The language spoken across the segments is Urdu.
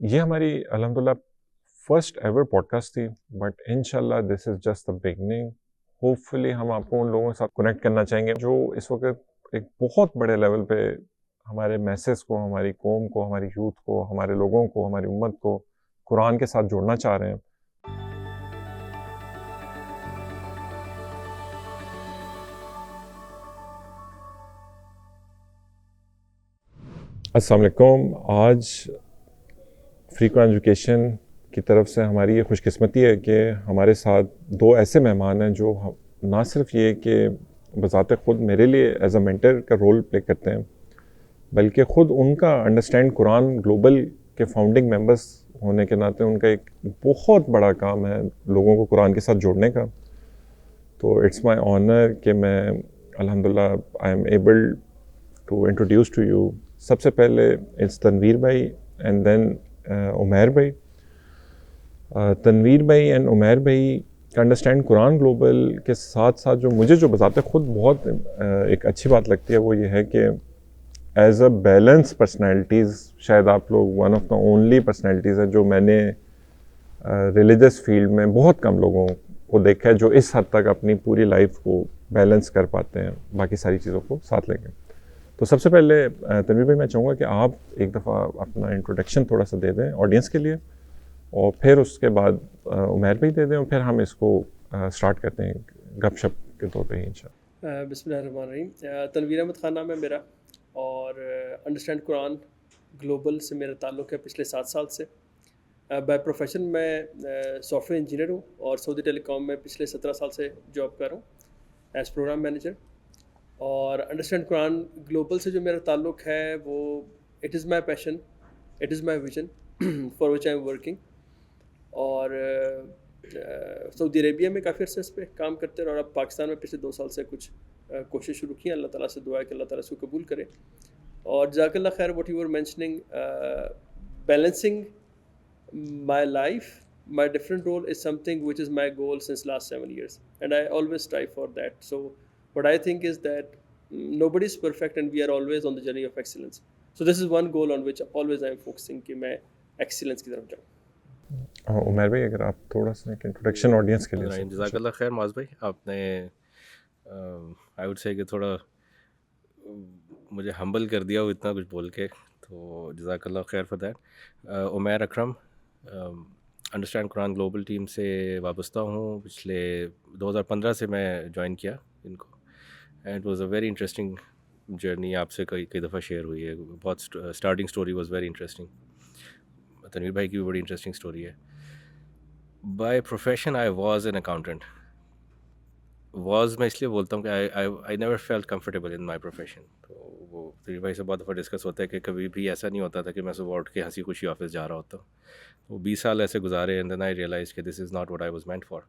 یہ ہماری الحمدللہ فرسٹ ایور پوڈ کاسٹ تھی، بٹ انشاءاللہ this is just the beginning. Hopefully ہم آپ کو ان لوگوں کے ساتھ کنیکٹ کرنا چاہیں گے جو اس وقت ایک بہت بڑے لیول پہ ہمارے میسز کو، ہماری قوم کو، ہماری یوتھ کو، ہمارے لوگوں کو، ہماری امت کو قرآن کے ساتھ جوڑنا چاہ رہے ہیں. السلام علیکم. آج فری قرآن ایجوکیشن کی طرف سے ہماری یہ خوش قسمتی ہے کہ ہمارے ساتھ دو ایسے مہمان ہیں جو نہ صرف یہ کہ بذات خود میرے لیے ایز اے مینٹر کا رول پلے کرتے ہیں، بلکہ خود ان کا انڈرسٹینڈ قرآن گلوبل کے فاؤنڈنگ ممبرس ہونے کے ناطے ان کا ایک بہت بڑا کام ہے لوگوں کو قرآن کے ساتھ جوڑنے کا. تو اٹس مائی آنر کہ میں الحمدللہ I am able to introduce to you. سب سے پہلے اٹس تنویر بھائی اینڈ دین عمیر بھائی. تنویر بھائی اینڈ عمیر بھائی کا انڈرسٹینڈ قرآن گلوبل کے ساتھ ساتھ جو مجھے جو بذات خود بہت ایک اچھی بات لگتی ہے وہ یہ ہے کہ ایز اے بیلنس پرسنالٹیز شاید آپ لوگ one of the only personalities ہے جو میں نے ریلیجس فیلڈ میں بہت کم لوگوں کو دیکھا ہے جو اس حد تک اپنی پوری لائف کو بیلنس کر پاتے ہیں باقی ساری چیزوں کو ساتھ لے کے. تو سب سے پہلے تنویر بھائی میں چاہوں گا کہ آپ ایک دفعہ اپنا انٹروڈکشن تھوڑا سا دے دیں آڈینس کے لیے، اور پھر اس کے بعد عمیر بھائی دے دیں، اور پھر ہم اس کو سٹارٹ کرتے ہیں گپ شپ کے طور پہ ہی انشاءاللہ. بسم اللہ الرحمن الرحیم. تنویر احمد خان نام ہے میرا، اور انڈرسٹینڈ قرآن گلوبل سے میرا تعلق ہے پچھلے 7 سال سے. بائی پروفیشن میں سافٹ ویئر انجینئر ہوں، اور سعودی ٹیلی کام میں پچھلے 17 سال سے جاب کر رہا ہوں ایز پروگرام مینیجر. اور انڈرسٹینڈ قرآن گلوبل سے جو میرا تعلق ہے وہ it is my passion, it is my vision for which I am working. اور سعودی عربیہ میں کافی عرصے پہ کام کرتے ہیں، اور اب پاکستان میں پچھلے 2 سال سے کچھ کوشش شروع کی. اللہ تعالیٰ سے دعا ہے کہ اللہ تعالیٰ اس کو قبول کرے. اور جزاک اللہ خیر what you are mentioning, balancing my life, my different role is something which is my goal since last 7 years, and I always strive for that. So what I think is that nobody is perfect and we are always on the journey of excellence. So this is one goal on which always I am focusing کہ میں ایکسیلنس کی طرف جاؤں. عمیر بھائی اگر آپ تھوڑا سا ایک انٹروڈکشن آڈینس کے لیے. جزاک اللہ خیر معاذ بھائی، آپ نے آئی وڈ سے کہ تھوڑا مجھے ہمبل کر دیا وہ اتنا کچھ بول کے، تو جزاک اللہ خیر for that. Umair Akram, understand قرآن گلوبل ٹیم سے وابستہ ہوں. پچھلے 2015 سے میں جوائن کیا ان کو، and it was a very interesting journey. آپ سے کئی دفعہ شیئر ہوئی ہے، بہت starting story was very interesting. Tanveer بھائی کی بھی بڑی انٹرسٹنگ اسٹوری ہے. By profession I was an accountant. Was میں اس لیے بولتا ہوں کہ I never felt comfortable in my profession. تو وہ تنویر بھائی سے بہت دفعہ ڈسکس ہوتا ہے کہ کبھی بھی ایسا نہیں ہوتا تھا کہ میں صبح اٹھ کے ہنسی خوشی آفس جا رہا ہوتا ہوں. وہ 20 سال ایسے گزارے، اینڈ دین آئی ریئلائز کہ this is not what I was meant for.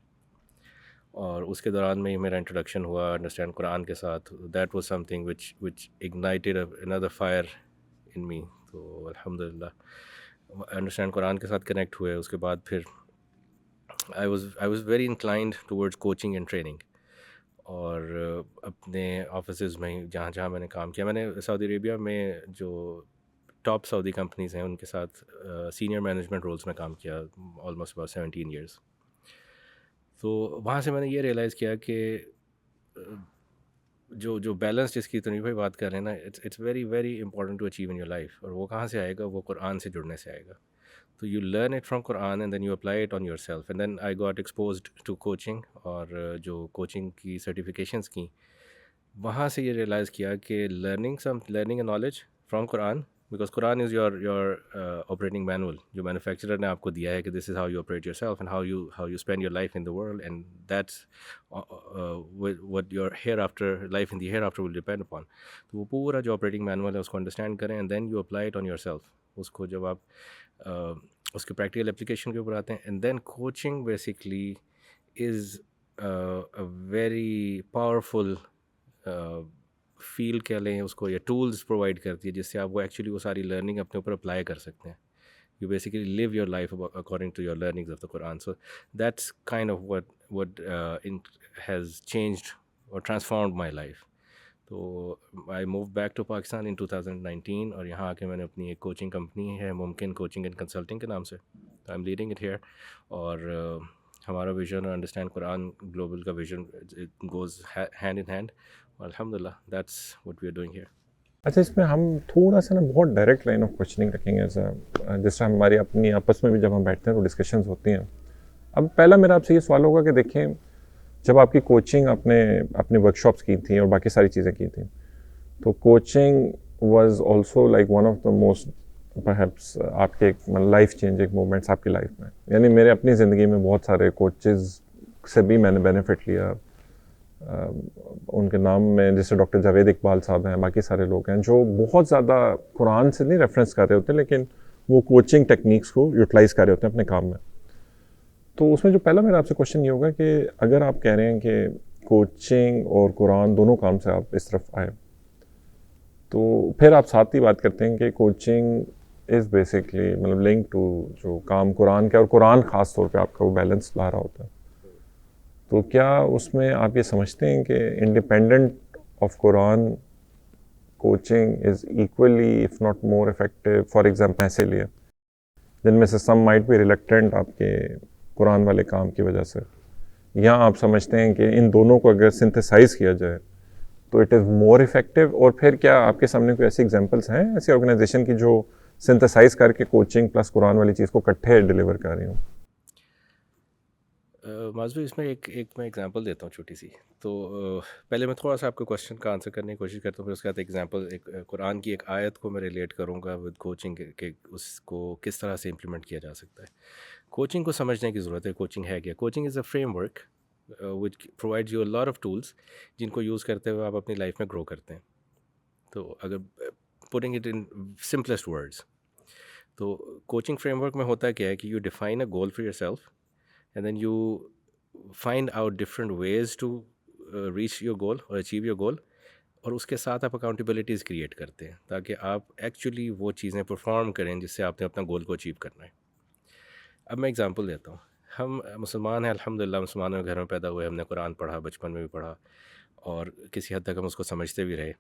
اور اس کے دوران میں ہی میرا انٹروڈکشن ہوا انڈرسٹینڈ قرآن کے ساتھ. That was something which ignited another fire in me. تو الحمد للہ انڈرسٹینڈ قرآن کے ساتھ کنیکٹ ہوئے. اس کے بعد پھر I was very inclined towards coaching and training. اور اپنے آفیسز میں جہاں جہاں میں نے کام کیا، میں نے سعودی عربیہ میں جو ٹاپ سعودی کمپنیز ہیں ان کے ساتھ سینئر مینجمنٹ رولز میں کام کیا آلموسٹ اباؤٹ 17 ایئرس. تو وہاں سے میں نے یہ ریئلائز کیا کہ جو بیلنس جس کی تنویر بھائی بات کر رہے ہیں نا، it's very very important to achieve in your life. اور وہ کہاں سے آئے گا؟ وہ قرآن سے جڑنے سے آئے گا. تو you learn it from Quran and then you apply it on yourself. And then I got exposed to coaching, اور جو کوچنگ کی سرٹیفکیشنس کی وہاں سے یہ ریئلائز کیا کہ learning a knowledge from Quran, because Quran is your operating manual جو مینوفیکچرر نے آپ کو دیا ہے کہ this is how you operate yourself and how you spend your life in the world, and that's what your life in the hereafter will depend upon. تو وہ پورا جو operating manual ہے اس کو انڈرسٹینڈ کریں and then you apply it on yourself. اس کو جب آپ اس کے پریکٹیکل اپلیکیشن کے اوپر آتے ہیں، and then coaching basically is very powerful field کہہ لیں اس کو، یا ٹولز پرووائڈ کرتی ہے جس سے آپ وہ ایکچولی وہ ساری لرننگ اپنے اوپر اپلائی کر سکتے ہیں. You basically live your life according to your learnings of the Quran. So that's kind of what has changed or transformed my life. تو I move back to Pakistan in 2019 اور یہاں آ کے میں نے اپنی ایک کوچنگ کمپنی ہے ممکن کوچنگ اینڈ کنسلٹنگ کے نام سے، I am leading it here. اور ہمارا ویژن اور انڈرسٹینڈ قرآن گلوبل کا vision goes hand in hand, اور الحمد للہ that's what we are doing here. اچھا، اس میں ہم تھوڑا سا نا بہت ڈائریکٹ لائن آف کوشچننگ رکھیں گے، جس طرح ہماری اپنی آپس میں بھی جب ہم بیٹھتے ہیں تو ڈسکشنز ہوتی ہیں. اب پہلا میرا آپ سے یہ سوال ہوگا کہ دیکھیں، جب آپ کی کوچنگ آپ نے اپنے ورک شاپس کی تھیں اور باقی ساری چیزیں کی تھیں، تو coaching was also like one of the most perhaps آپ کے لائف چینجنگ مومنٹس آپ کی لائف میں. یعنی میرے اپنی زندگی میں بہت سارے کوچز سے بھی میں نے بینیفٹ لیا. ان کے نام میں جیسے ڈاکٹر جاوید اقبال صاحب ہیں، باقی سارے لوگ ہیں جو بہت زیادہ قرآن سے نہیں ریفرنس کر رہے ہوتے لیکن وہ کوچنگ ٹیکنیکس کو یوٹیلائز کر رہے ہوتے ہیں اپنے کام میں. تو اس میں جو پہلا میرا آپ سے کوشچن یہ ہوگا کہ اگر آپ کہہ رہے ہیں کہ کوچنگ اور قرآن دونوں کام سے آپ اس طرف آئے، تو پھر آپ ساتھ ہی بات کرتے ہیں کہ کوچنگ از بیسکلی مطلب لنک ٹو جو کام قرآن کا، اور قرآن خاص طور پہ آپ کا وہ بیلنس لا رہا ہوتا ہے. تو کیا اس میں آپ یہ سمجھتے ہیں کہ independent of Quran coaching is equally if not more effective? For example ایسے لیے جن میں سے سم مائٹ بھی ریلیکٹنٹ آپ کے قرآن والے کام کی وجہ سے، یا آپ سمجھتے ہیں کہ ان دونوں کو اگر سنتھیسائز کیا جائے تو اٹ از مور افیکٹو؟ اور پھر کیا آپ کے سامنے کوئی ایسی ایگزامپلس ہیں ایسی آرگنائزیشن کی جو سنتھیسائز کر کے کوچنگ پلس قرآن والی چیز کو اکٹھے ڈیلیور کر رہی ہوں؟ معذوی اس میں ایک میں ایگزامپل دیتا ہوں چھوٹی سی. تو پہلے میں تھوڑا سا آپ کے کوشچن کا آنسر کرنے کی کوشش کرتا ہوں، پھر اس کے بعد ایگزامپل ایک قرآن کی ایک آیت کو میں ریلیٹ کروں گا ود کوچنگ کہ اس کو کس طرح سے امپلیمنٹ کیا جا سکتا ہے. کوچنگ کو سمجھنے کی ضرورت ہے. کوچنگ ہے کیا؟ Coaching is a frame work which provide you a lot of tools جن کو یوز کرتے ہوئے آپ اپنی لائف میں گرو کرتے ہیں. تو اگر putting it in simplest words, تو کوچنگ فریم ورک میں ہوتا کیا ہے کہ you define a goal for your self and then you find out different ways to reach your goal or achieve your goal، اور اس کے ساتھ آپ اکاؤنٹیبلٹیز کریٹ کرتے ہیں تاکہ آپ ایکچولی وہ چیزیں پرفارم کریں جس سے آپ نے اپنا گول کو اچیو کرنا ہے. اب میں ایگزامپل دیتا ہوں. ہم مسلمان ہیں، الحمدللہ مسلمانوں کے گھر میں پیدا ہوئے، ہم نے قرآن پڑھا، بچپن میں بھی پڑھا، اور کسی حد تک ہم اس کو سمجھتے بھی رہے.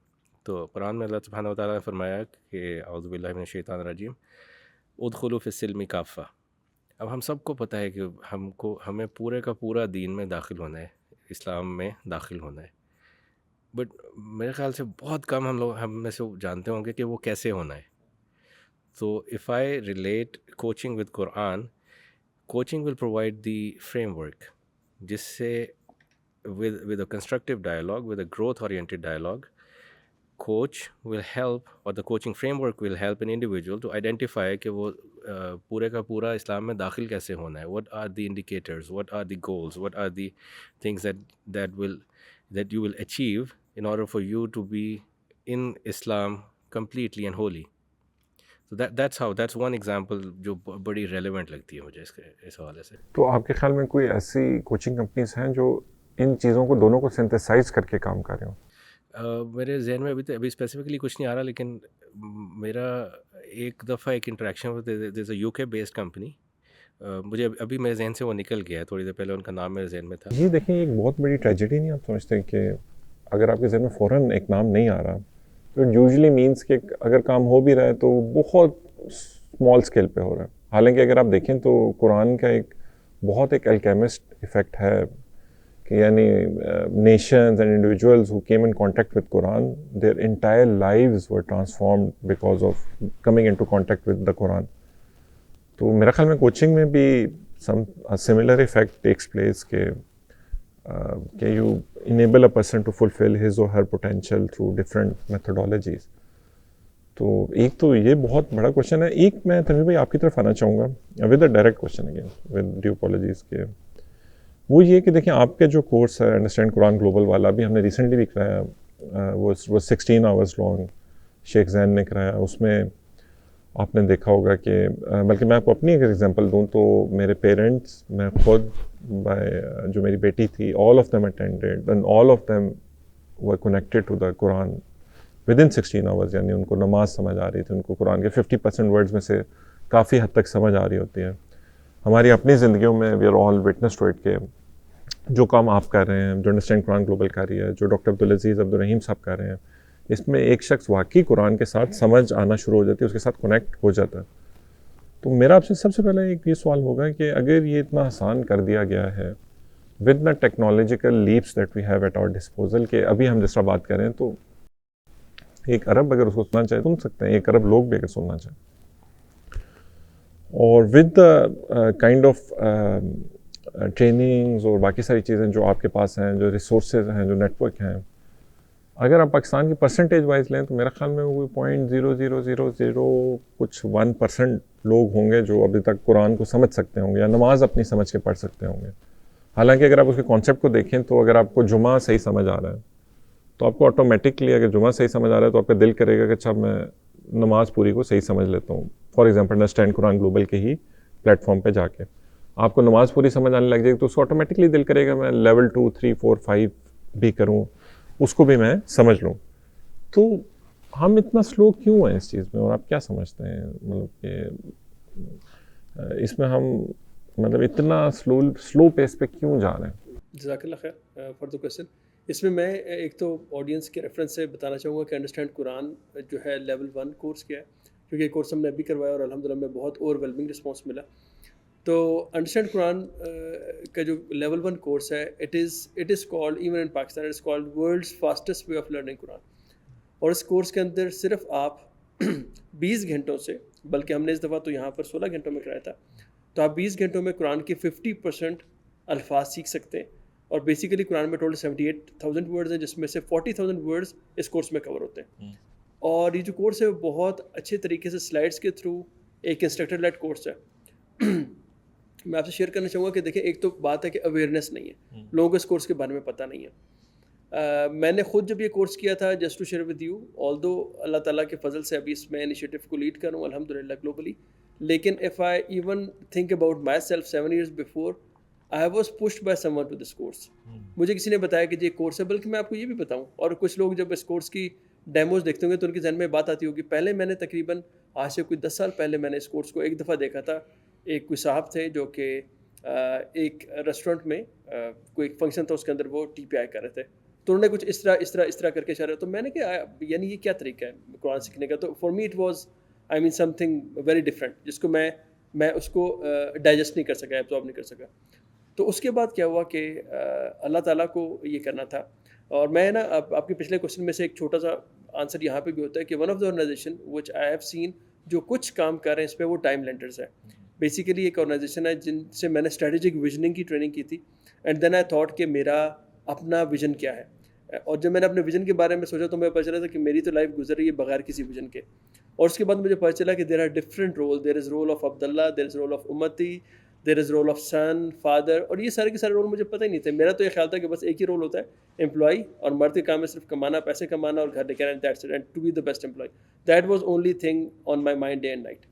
تو قرآن میں اللہ سبحانہ و تعالیٰ نے فرمایا کہ اعوذ باللہ من الشیطان الرجیم ادخلوا فی السلم کافہ. اب ہم سب کو پتہ ہے کہ ہمیں پورے کا پورا دین میں داخل ہونا ہے، اسلام میں داخل ہونا ہے، بٹ میرے خیال سے بہت کم ہم میں سے جانتے ہوں گے کہ وہ کیسے ہونا ہے. تو if I relate coaching with Quran, coaching will provide the frame work جس سے with a constructive dialogue, with a growth oriented dialogue, coach will help, or the coaching framework will help an individual to identify کہ وہ پورے کا پورا اسلام میں داخل کیسے ہونا ہے. what are the indicators, what are the goals, what are the things that you will achieve in order for you to be in Islam completely and wholly. So that's one example جو بڑی ریلیونٹ لگتی ہے مجھے اس حوالے سے. تو آپ کے خیال میں کوئی ایسی کوچنگ کمپنیز ہیں جو ان چیزوں کو دونوں کو سنتھیسائز کر کے کام کر رہے ہوں؟ میرے ذہن میں ابھی اسپیسیفکلی کچھ نہیں آ رہا، لیکن میرا ایک دفعہ ایک انٹریکشن ود اے یو کے بیسڈ کمپنی، مجھے ابھی میرے ذہن سے وہ نکل گیا ہے، تھوڑی دیر پہلے ان کا نام میرے ذہن میں تھا. یہ دیکھیں ایک بہت بڑی ٹریجڈی نہیں آپ سمجھتے کہ اگر آپ کے ذہن میں فوراً ایک نام نہیں آ رہا تو یوزلی مینس کہ اگر کام ہو بھی رہا ہے تو بہت اسمال اسکیل پہ ہو رہا ہے. حالانکہ اگر آپ دیکھیں تو قرآن کا ایک بہت ایک الکیمسٹ ایفیکٹ ہے کہ یعنی nations and individuals who came in contact with Quran, their entire lives were transformed because of coming into contact with the Quran. تو میرا خیال میں کوچنگ میں بھی a similar effect takes place کہ you enable a person to fulfill his or her potential through different methodologies. تو ایک تو یہ بہت بڑا کوشچن ہے. ایک میں تنویر بھائی آپ کی طرف آنا چاہوں گا with a direct question again with due apologies کے، وہ یہ کہ دیکھیں آپ کا جو کورس ہے انڈرسٹینڈ قرآن گلوبل والا، ابھی ہم نے ریسنٹلی بھی کرایا، وہ 16 hours لانگ شیخ زین نے کرایا. اس میں آپ نے دیکھا ہوگا کہ بلکہ میں آپ کو اپنی اگر ایگزامپل دوں تو میرے پیرنٹس، میں خود جو میری بیٹی تھی، all of them attended and all of them were connected to the Quran within 16 hours. یعنی ان کو نماز سمجھ آ رہی تھی، ان کو قرآن کے 50% ورڈز میں سے کافی حد تک سمجھ آ رہی ہوتی ہے. ہماری اپنی زندگیوں میں we are all witness to it کہ جو کام آپ کر رہے ہیں, جو انڈرسٹینڈ قرآن گلوبل کر رہی ہے, جو ڈاکٹر عبدالعزیز عبدالرحیم صاحب کر رہے ہیں, اس میں ایک شخص واقعی قرآن کے ساتھ سمجھ آنا شروع ہو جاتی ہے, اس کے ساتھ کنیکٹ ہو جاتا ہے. تو میرا آپ سے سب سے پہلے ایک یہ سوال ہوگا کہ اگر یہ اتنا آسان کر دیا گیا ہے with the technological leaps that we have at our disposal, کہ ابھی ہم جس طرح بات کریں تو 1 ارب اگر اس کو سننا چاہے سن سکتے ہیں, 1 ارب لوگ بھی اگر سننا چاہیں, اور with the kind of trainings اور باقی ساری چیزیں جو آپ کے پاس ہیں, جو ریسورسز ہیں, جو نیٹ ورک ہیں, اگر آپ پاکستان کی پرسنٹیج وائز لیں تو میرا خیال میں وہ 0.0000 کچھ 1% لوگ ہوں گے جو ابھی تک قرآن کو سمجھ سکتے ہوں گے یا نماز اپنی سمجھ کے پڑھ سکتے ہوں گے. حالانکہ اگر آپ اس کے کانسیپٹ کو دیکھیں تو اگر آپ کو جمعہ صحیح سمجھ آ رہا ہے تو آپ کو آٹومیٹکلی, اگر جمعہ صحیح سمجھ آ رہا ہے تو آپ کا دل کرے گا کہ اچھا میں نماز پوری کو صحیح سمجھ لیتا ہوں. فار ایگزامپل انڈرسٹینڈ قرآن گلوبل کے ہی پلیٹ فارم پہ جا کے آپ کو نماز پوری سمجھ آنے لگ جائے گی تو اس کو آٹومیٹکلی دل کرے گا میں لیول 2, 3, 4, 5 بھی کروں, اس کو بھی میں سمجھ لوں. تو ہم اتنا سلو کیوں ہیں اس چیز میں, اور آپ کیا سمجھتے ہیں مطلب کہ اس میں ہم مطلب اتنا سلو پیس پہ کیوں جا رہے ہیں؟ جزاک اللہ خیر فار دا کویسچن. اس میں ایک تو آڈینس کے ریفرنس سے بتانا چاہوں گا کہ انڈرسٹینڈ قرآن جو ہے لیول 1 کورس کیا ہے, کیونکہ یہ کورس ہم نے ابھی کروایا اور الحمدللہ میں بہت اوور ویلمنگ رسپانس ملا. تو انڈرسٹینڈ قرآن کا جو لیول 1 کورس ہے, it is called even in Pakistan, it is called world's fastest way of learning Quran. اور اس کورس کے اندر صرف آپ 20 گھنٹوں سے, بلکہ ہم نے اس دفعہ تو یہاں پر 16 گھنٹوں میں کرایا تھا, تو آپ 20 گھنٹوں میں قرآن کے 50% الفاظ سیکھ سکتے ہیں. اور بیسیکلی قرآن میں ٹوٹل 78,000 ورڈز ہیں, جس میں سے 40,000 ورڈز اس کورس میں کور ہوتے ہیں. اور یہ جو کورس ہے وہ بہت اچھے طریقے سے سلائڈس کے تھرو ایک انسٹرکٹر لیڈ کورس ہے. میں آپ سے شیئر کرنا چاہوں گا کہ دیکھیں, ایک تو بات ہے کہ اویئرنیس نہیں ہے, لوگوں کو اس کورس کے بارے میں پتہ نہیں ہے. میں نے خود جب یہ کورس کیا تھا, just to share with you, although اللہ تعالیٰ کے فضل سے ابھی اس میں انیشیٹو کو لیڈ کروں الحمدللہ گلوبلی, لیکن if I even think about my self 7 years before, I was pushed by someone to this course. مجھے کسی نے بتایا کہ یہ کورس ہے, بلکہ میں آپ کو یہ بھی بتاؤں, اور کچھ لوگ جب اس کورس کی ڈیموز دیکھتے ہوں گے تو ان کے ذہن میں بات آتی ہوگی. پہلے میں نے تقریباً آج سے کوئی 10 سال پہلے میں نے اس کورس کو ایک دفعہ دیکھا تھا. ایک کوئی صاحب تھے جو کہ ایک ریسٹورنٹ میں کوئی فنکشن تھا, اس کے اندر وہ TPI کر رہے تھے, تو انہوں نے کچھ اس طرح کر کے اشارہ, تو میں نے کہا یعنی یہ کیا طریقہ ہے قرآن سیکھنے کا. تو for me it was some thing very different, جس کو میں اس کو ڈائجسٹ نہیں کر سکا, ایبزارب نہیں کر سکا. تو اس کے بعد کیا ہوا کہ اللہ تعالیٰ کو یہ کرنا تھا. اور میں نا آپ کے پچھلے کوشچن میں سے ایک چھوٹا سا آنسر یہاں پہ بھی ہوتا ہے کہ one of the organization which I have seen جو کچھ کام کر رہے ہیں اس پہ, وہ ٹائم لینڈرز ہے. بیسیکلی ایک آرگنائزیشن ہے جن سے میں نے اسٹریٹجک ویژننگ کی ٹریننگ کی تھی, اینڈ دین آئی تھاٹ کہ میرا اپنا ویژن کیا ہے. اور جب میں نے اپنے ویژن کے بارے میں سوچا تو مجھے پتہ چلا تھا کہ میری تو لائف گزر رہی ہے بغیر کسی ویژن کے. اور اس کے بعد مجھے پتہ چلا کہ there are different role, there is role of Abdullah, there is role of امتی, there is role of son, father, اور یہ سارے کے سارے رول مجھے پتہ ہی نہیں تھے. میرا تو یہ خیال تھا کہ بس ایک ہی رول ہوتا ہے امپلائی, اور مرد کے کام میں صرف کمانا, پیسے کمانا اور گھر لے کے آنا, that's it, and to be the best employee. That was only thing on my mind day and night.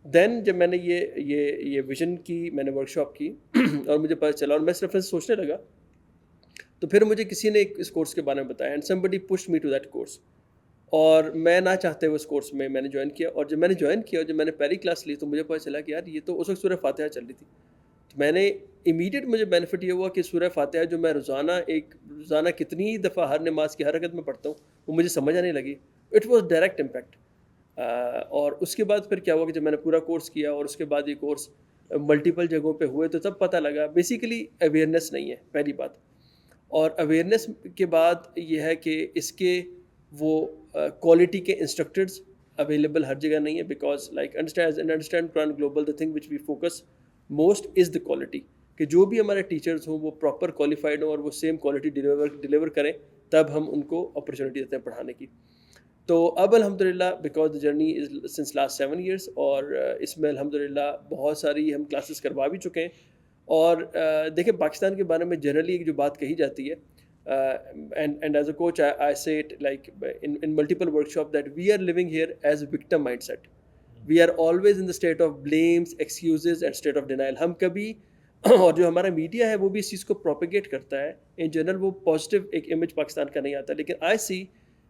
Then جب میں نے یہ ویژن کی, میں نے ورک شاپ کی اور مجھے پتہ چلا اور میں صرف سوچنے لگا, تو پھر مجھے کسی نے اس کورس کے بارے میں بتایا, and somebody pushed me to that course. اور میں نہ چاہتے ہوئے اس کورس میں نے جوائن کیا. اور جب میں نے جوائن کیا اور جب میں نے پہلی کلاس لی تو مجھے پتہ چلا کہ یار یہ تو اس وقت سورہ فاتحہ چل رہی تھی. تو میں نے امیڈیٹ مجھے بینیفٹ یہ ہوا کہ سورہ فاتحہ جو میں روزانہ کتنی دفعہ ہر نماز کی ہر رکعت میں پڑھتا ہوں, وہ مجھے سمجھ آنے لگی. It was direct impact. اور اس کے بعد پھر کیا ہوا کہ جب میں نے پورا کورس کیا اور اس کے بعد یہ کورس ملٹیپل جگہوں پہ ہوئے, تو تب پتہ لگا بیسیکلی اویئرنیس نہیں ہے پہلی بات. اور اویئرنیس کے بعد یہ ہے کہ اس کے وہ کوالٹی کے انسٹرکٹرز اویلیبل ہر جگہ نہیں ہے, بیکاز لائک انڈرسٹینڈ قرآن Global the thing which we focus most is the quality, کہ جو بھی ہمارے ٹیچرز ہوں وہ پراپر کوالیفائڈ ہوں اور وہ سیم کوالٹی ڈیلیور کریں, تب ہم ان کو اپرچونیٹی دیتے ہیں پڑھانے کی. تو اب الحمدللہ because the journey is since last 7 years, اور اس میں الحمدللہ بہت ساری ہم کلاسز کروا بھی چکے ہیں. اور دیکھیں پاکستان کے بارے میں جنرلی ایک جو بات کہی جاتی ہے, and as a coach I say it like in multiple workshop that we are living here as victim mindset. We are always in the state of blames, excuses and state of denial. ہم کبھی اور جو ہمارا میڈیا ہے وہ بھی اس چیز کو پروپیگیٹ کرتا ہے, ان جنرل وہ پازیٹیو ایک امیج پاکستان کا نہیں آتا. لیکن I see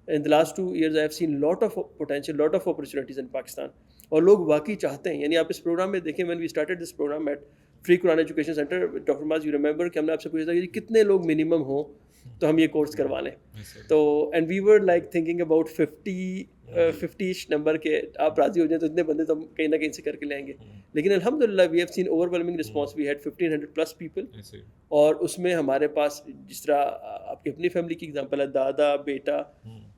in the last 2 years I have seen lot of potential, lot of opportunities in Pakistan. اور لوگ واقعی چاہتے ہیں. یعنی آپ اس پروگرام میں دیکھیں, when we started this program at Free Quran Education Center, doctor Muaz you remember کہ ہم نے آپ سے پوچھا تھا کہ کتنے لوگ منیمم ہوں تو ہم یہ کورس کروا لیں. تو and we were like thinking about 50-ish number کے آپ راضی ہو جائیں تو اتنے بندے تو ہم کہیں نہ کہیں سے کر کے لیں گے. لیکن الحمد للہ we have seen overwhelming response. We had 1500+ people, اور اس میں ہمارے پاس جس طرح آپ کی اپنی فیملی کی ایگزامپل ہے, دادا بیٹا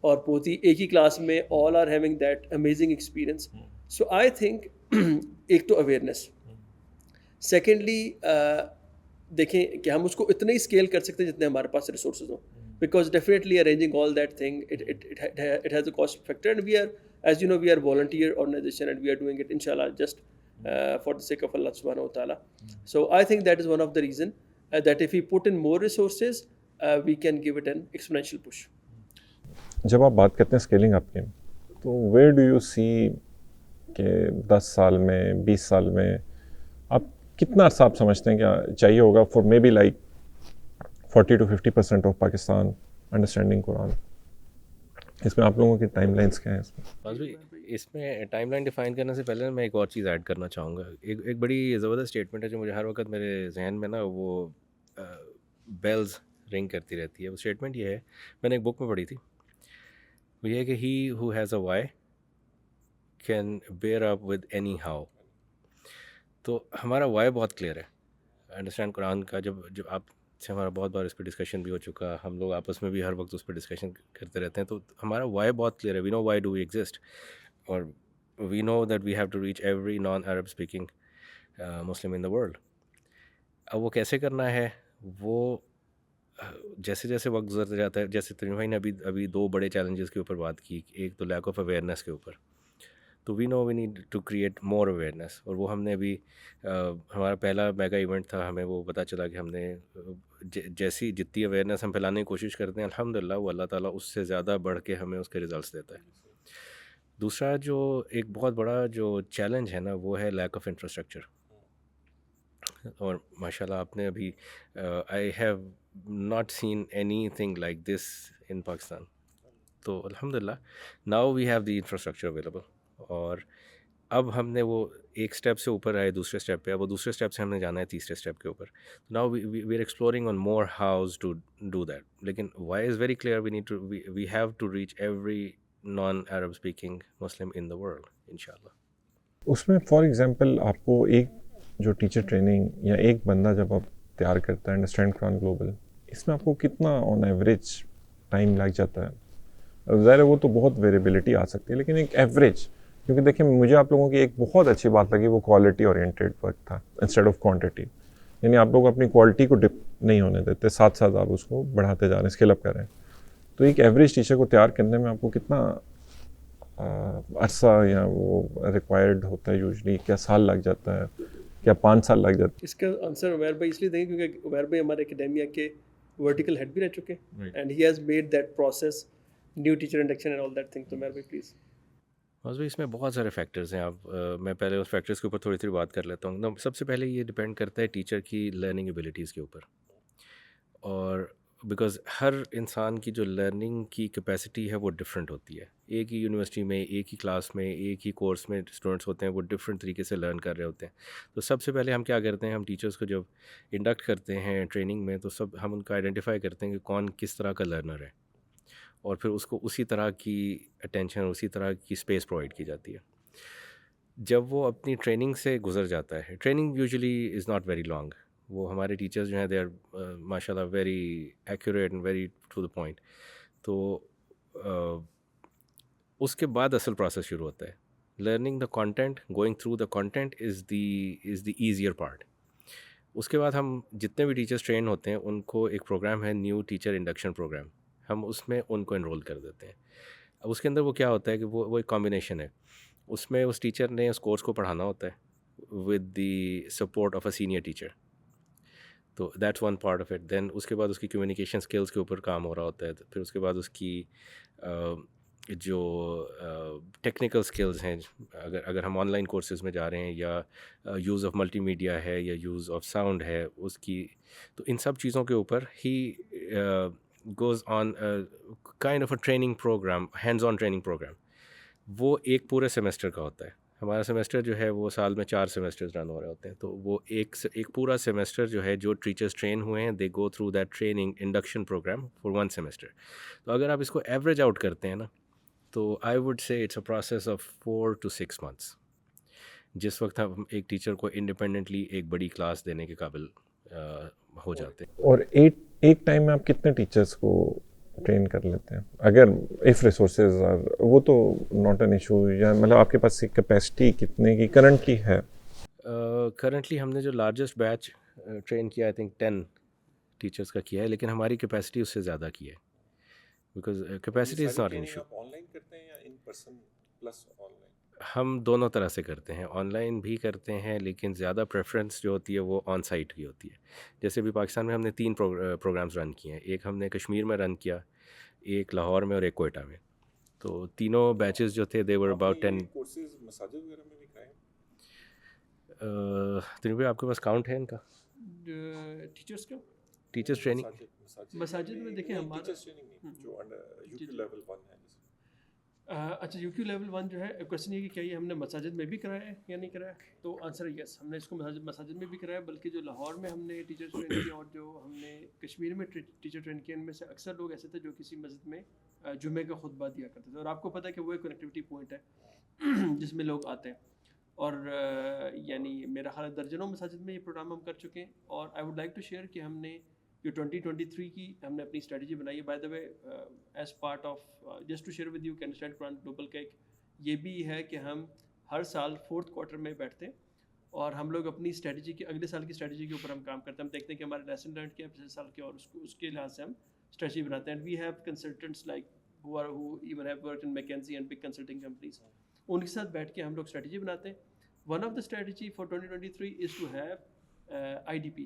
اور پوتی ایک ہی کلاس میں, all are having that amazing experience. So I think ایک تو اویئرنیس, سیکنڈلی دیکھیں کہ ہم اس کو اتنا ہی اسکیل کر سکتے ہیں جتنے ہمارے پاس ریسورسز ہوں, because definitely arranging all that thing, it has a cost factor, and we are, as you know, we are volunteer organization and we are doing it inshallah just for the sake of Allah subhanahu wa ta'ala. So I think that is one of the reason that if we put in more resources we can give it an exponential push. جب آپ بات کرتے ہیں اسکیلنگ اپ کی, تو ویئر ڈو یو سی کہ 10 سال میں 20 سال میں آپ کتنا عرصہ آپ سمجھتے ہیں کہ چاہیے ہوگا for maybe like 40-50% of Pakistan understanding Quran? اس میں آپ لوگوں کی ٹائم لائنس کیا ہیں اس میں؟ اس میں ٹائم لائن ڈیفائن کرنے سے پہلے میں ایک اور چیز ایڈ کرنا چاہوں گا. ایک بڑی زبردست اسٹیٹمنٹ ہے جو مجھے ہر وقت میرے ذہن میں نا وہ بیلز رنگ کرتی رہتی ہے. وہ اسٹیٹمنٹ یہ ہے, میں نے ایک بک میں پڑھی تھی, وہ یہ ہے کہ he who has a why can bear up with any how. تو ہمارا وائی بہت کلیئر ہے انڈرسٹینڈ قرآن کا. جب آپ سے ہمارا بہت بار اس پہ ڈسکشن بھی ہو چکا, ہم لوگ آپس میں بھی ہر وقت اس پہ ڈسکشن کرتے رہتے ہیں. تو ہمارا وائی بہت کلیئر ہے. We know why do we exist, اور we know that we have to reach every non Arab speaking Muslim in the world. اب وہ کیسے کرنا ہے, وہ جیسے جیسے وقت گزرتا جاتا ہے, جیسے ترین بھائی نے ابھی 2 بڑے چیلنجز کے اوپر بات کی. ایک تو لیک آف اویئرنیس کے اوپر, تو we know we need to create more awareness. اور وہ ہم نے ابھی ہمارا پہلا میگا ایونٹ تھا, ہمیں وہ پتہ چلا کہ ہم نے جتنی اویئرنیس ہم پھیلانے کی کوشش کرتے ہیں الحمدللہ وہ اللہ تعالیٰ اس سے زیادہ بڑھ کے ہمیں اس کے ریزلٹس دیتا ہے. دوسرا جو ایک بہت بڑا جو چیلنج ہے نا, وہ ہے لیک آف انفراسٹرکچر. اور ماشاء اللہ آپ نے ابھی I have not seen anything like this in Pakistan. تو الحمدللہ now we have the infrastructure available, اور اب ہم نے وہ ایک اسٹیپ سے اوپر آئے دوسرے اسٹیپ پہ, اب وہ دوسرے اسٹیپ سے ہم نے جانا ہے تیسرے اسٹیپ کے اوپر. Now we are exploring on more hows to do that. لیکن why is very clear, we have to reach every non Arab speaking Muslim in the world انشاءاللہ. اس میں فار ایگزامپل آپ کو ایک جو ٹیچر ٹریننگ یا ایک بندہ جب آپ تیار کرتا ہے انڈرسٹینڈ قرآن گلوبل, اس میں آپ کو کتنا آن ایوریج ٹائم لگ جاتا ہے؟ ظاہر ہے وہ تو بہت ویریبلٹی آ سکتی ہے, لیکن ایک ایوریج, کیونکہ دیکھیں مجھے آپ لوگوں کی ایک بہت اچھی بات لگی, وہ کوالٹی اورینٹیڈ ورک تھا انسٹیڈ آف کوانٹٹی. یعنی آپ لوگ اپنی کوالٹی کو ڈپ نہیں ہونے دیتے, ساتھ ساتھ آپ اس کو بڑھاتے جا رہے ہیں, اسکیل اپ کر رہے ہیں. تو ایک ایوریج ٹیچر کو تیار کرنے میں آپ کو کتنا عرصہ یا وہ ریکوائرڈ ہوتا ہے یوزلی؟ کیا سال لگ جاتا ہے, کیا 5 سال لگ جاتا ہے؟ اس کا آنسر عمیر بھائی اس لیے دیں گے کیونکہ عمیر بھائی ہمارے اکیڈیمیا کے ورٹیکل ہیڈ بھی رہ چکے ہیں, and he has made that process new teacher induction and all that thing. تو عمیر بھائی پلیز. بھائی اس میں بہت سارے فیکٹرز ہیں. میں پہلے اس فیکٹرز کے اوپر تھوڑی بات کر لیتا ہوں. سب سے پہلے یہ ڈپینڈ کرتا ہے ٹیچر کی لرننگ ایبیلٹیز کے اوپر, اور بیکاز ہر انسان کی جو لرننگ کی کیپیسٹی ہے وہ ڈفرینٹ ہوتی ہے. ایک ہی یونیورسٹی میں, ایک ہی کلاس میں, ایک ہی کورس میں اسٹوڈنٹس ہوتے ہیں, وہ ڈفرینٹ طریقے سے لرن کر رہے ہوتے ہیں. تو سب سے پہلے ہم کیا کرتے ہیں, ہم ٹیچرس کو جب انڈکٹ کرتے ہیں ٹریننگ میں, تو ہم ان کا آئیڈینٹیفائی کرتے ہیں کہ کون کس طرح کا لرنر ہے, اور پھر اس کو اسی طرح کی اٹینشن, اسی طرح کی اسپیس پرووائڈ کی جاتی ہے. جب وہ اپنی ٹریننگ سے گزر جاتا ہے, training usually is not very long, وہ ہمارے ٹیچرز جو ہیں دے آر ماشاء اللہ very accurate and very to the point. تو اس کے بعد اصل پروسیس شروع ہوتا ہے. Learning the content, going through the content is the easier part. اس کے بعد ہم جتنے بھی ٹیچرز ٹرین ہوتے ہیں ان کو ایک پروگرام ہے نیو ٹیچر انڈکشن پروگرام, ہم اس میں ان کو انرول کر دیتے ہیں. اب اس کے اندر وہ کیا ہوتا ہے کہ وہ ایک کمبینیشن ہے. اس میں اس ٹیچر نے اس کورس کو پڑھانا ہوتا ہے with the support of a senior teacher. تو that's one part of it. Then اس کے بعد اس کی کمیونیکیشن اسکلس کے اوپر کام ہو رہا ہوتا ہے. پھر اس کے بعد اس کی جو ٹیکنیکل اسکلز ہیں, اگر ہم آن لائن کورسز میں جا رہے ہیں, یا یوز آف ملٹی میڈیا ہے, یا یوز آف ساؤنڈ ہے اس کی, تو ان سب چیزوں کے اوپر ہی goes on kind of a training program, hands on training program. وہ ایک پورے سیمسٹر کا ہوتا ہے. ہمارا سیمسٹر جو ہے وہ سال میں 4 سیمسٹرز رن ہو رہے ہوتے ہیں. تو وہ ایک پورا سیمسٹر جو ہے جو ٹیچرس ٹرین ہوئے ہیں they go through that training induction programme for 1 semester. تو اگر آپ اس کو ایوریج آؤٹ کرتے ہیں نا تو I would say it's a process of 4 to 6 months جس وقت ہم ایک ٹیچر کو انڈیپینڈنٹلی ایک بڑی کلاس دینے کے قابل ہو جاتے ہیں. اور ایک ٹائم میں آپ کتنے ٹیچرس کو ٹرین کر لیتے ہیں اگر اف ریسورسز وہ تو ناٹ این ایشو, یا مطلب آپ کے پاس کیپیسٹی کتنے کی کرنٹلی ہے؟ کرنٹلی ہم نے جو لارجسٹ بیچ ٹرین کیا آئی تھنک 10 ٹیچرس کا کیا ہے, لیکن ہماری کیپیسٹی اس سے زیادہ کی ہے because capacity is not an issue. On line کرتے ہیں یا in person plus on line? ہم دونوں طرح سے کرتے ہیں, آن لائن بھی کرتے ہیں لیکن زیادہ پریفرنس جو ہوتی ہے وہ آن سائٹ کی ہوتی ہے. جیسے بھی پاکستان میں ہم نے 3 پروگرامز رن کیے ہیں, ایک ہم نے کشمیر میں رن کیا, ایک لاہور میں اور ایک کوئٹہ میں. تو تینوں بیچز جو تھے دے ور اباؤٹ 10. کورسز مساجد وغیرہ میں بھی کرائے؟ تنویر بھائی آپ کے پاس کاؤنٹ ہے ان کا ٹیچرس کا ٹیچرس ٹریننگ؟ مساجد میں دیکھیں ہمارا جو یو پی لیول 1 ہے. اچھا یو کیو لیول 1 جو ہے کویشچن یہ کہ کیا یہ ہم نے مساجد میں بھی کرایا ہے یا نہیں کرایا, تو آنسر ہے یس, ہم نے اس کو مساجد میں بھی کرایا, بلکہ جو لاہور میں ہم نے ٹیچر ٹرین کیا اور جو ہم نے کشمیر میں ٹیچر ٹرین کیا ان میں سے اکثر لوگ ایسے تھے جو کسی مسجد میں جمعے کا خطبہ دیا کرتے تھے. اور آپ کو پتہ ہے کہ وہ ایک کنیکٹیوٹی پوائنٹ ہے جس میں لوگ آتے ہیں, اور یعنی میرا خیال ہے درجنوں مساجد میں یہ پروگرام ہم کر چکے ہیں. اور I would like to share کہ ہم نے جو 2023 کی ہم نے اپنی اسٹریٹجی بنائی ہے, by the way as part of just to share with you understand قرآن گلوبل کا ایک یہ بھی ہے کہ ہم ہر سال 4th کوارٹر میں بیٹھتے ہیں اور ہم لوگ اپنی اسٹریٹجی کے اگلے سال کی اسٹریٹجی کے اوپر ہم کام کرتے ہیں. ہم دیکھتے ہیں کہ ہمارے لیسن لرن کیا پچھلے سال کے, اور اس کے لحاظ سے ہم اسٹریٹجی بناتے ہیں. And we have consultants like who even have worked in McKinsey and big consulting companies. ان کے ساتھ بیٹھ کے ہم لوگ اسٹریٹجی بناتے ہیں. One of the strategy for 2023 is to have IDP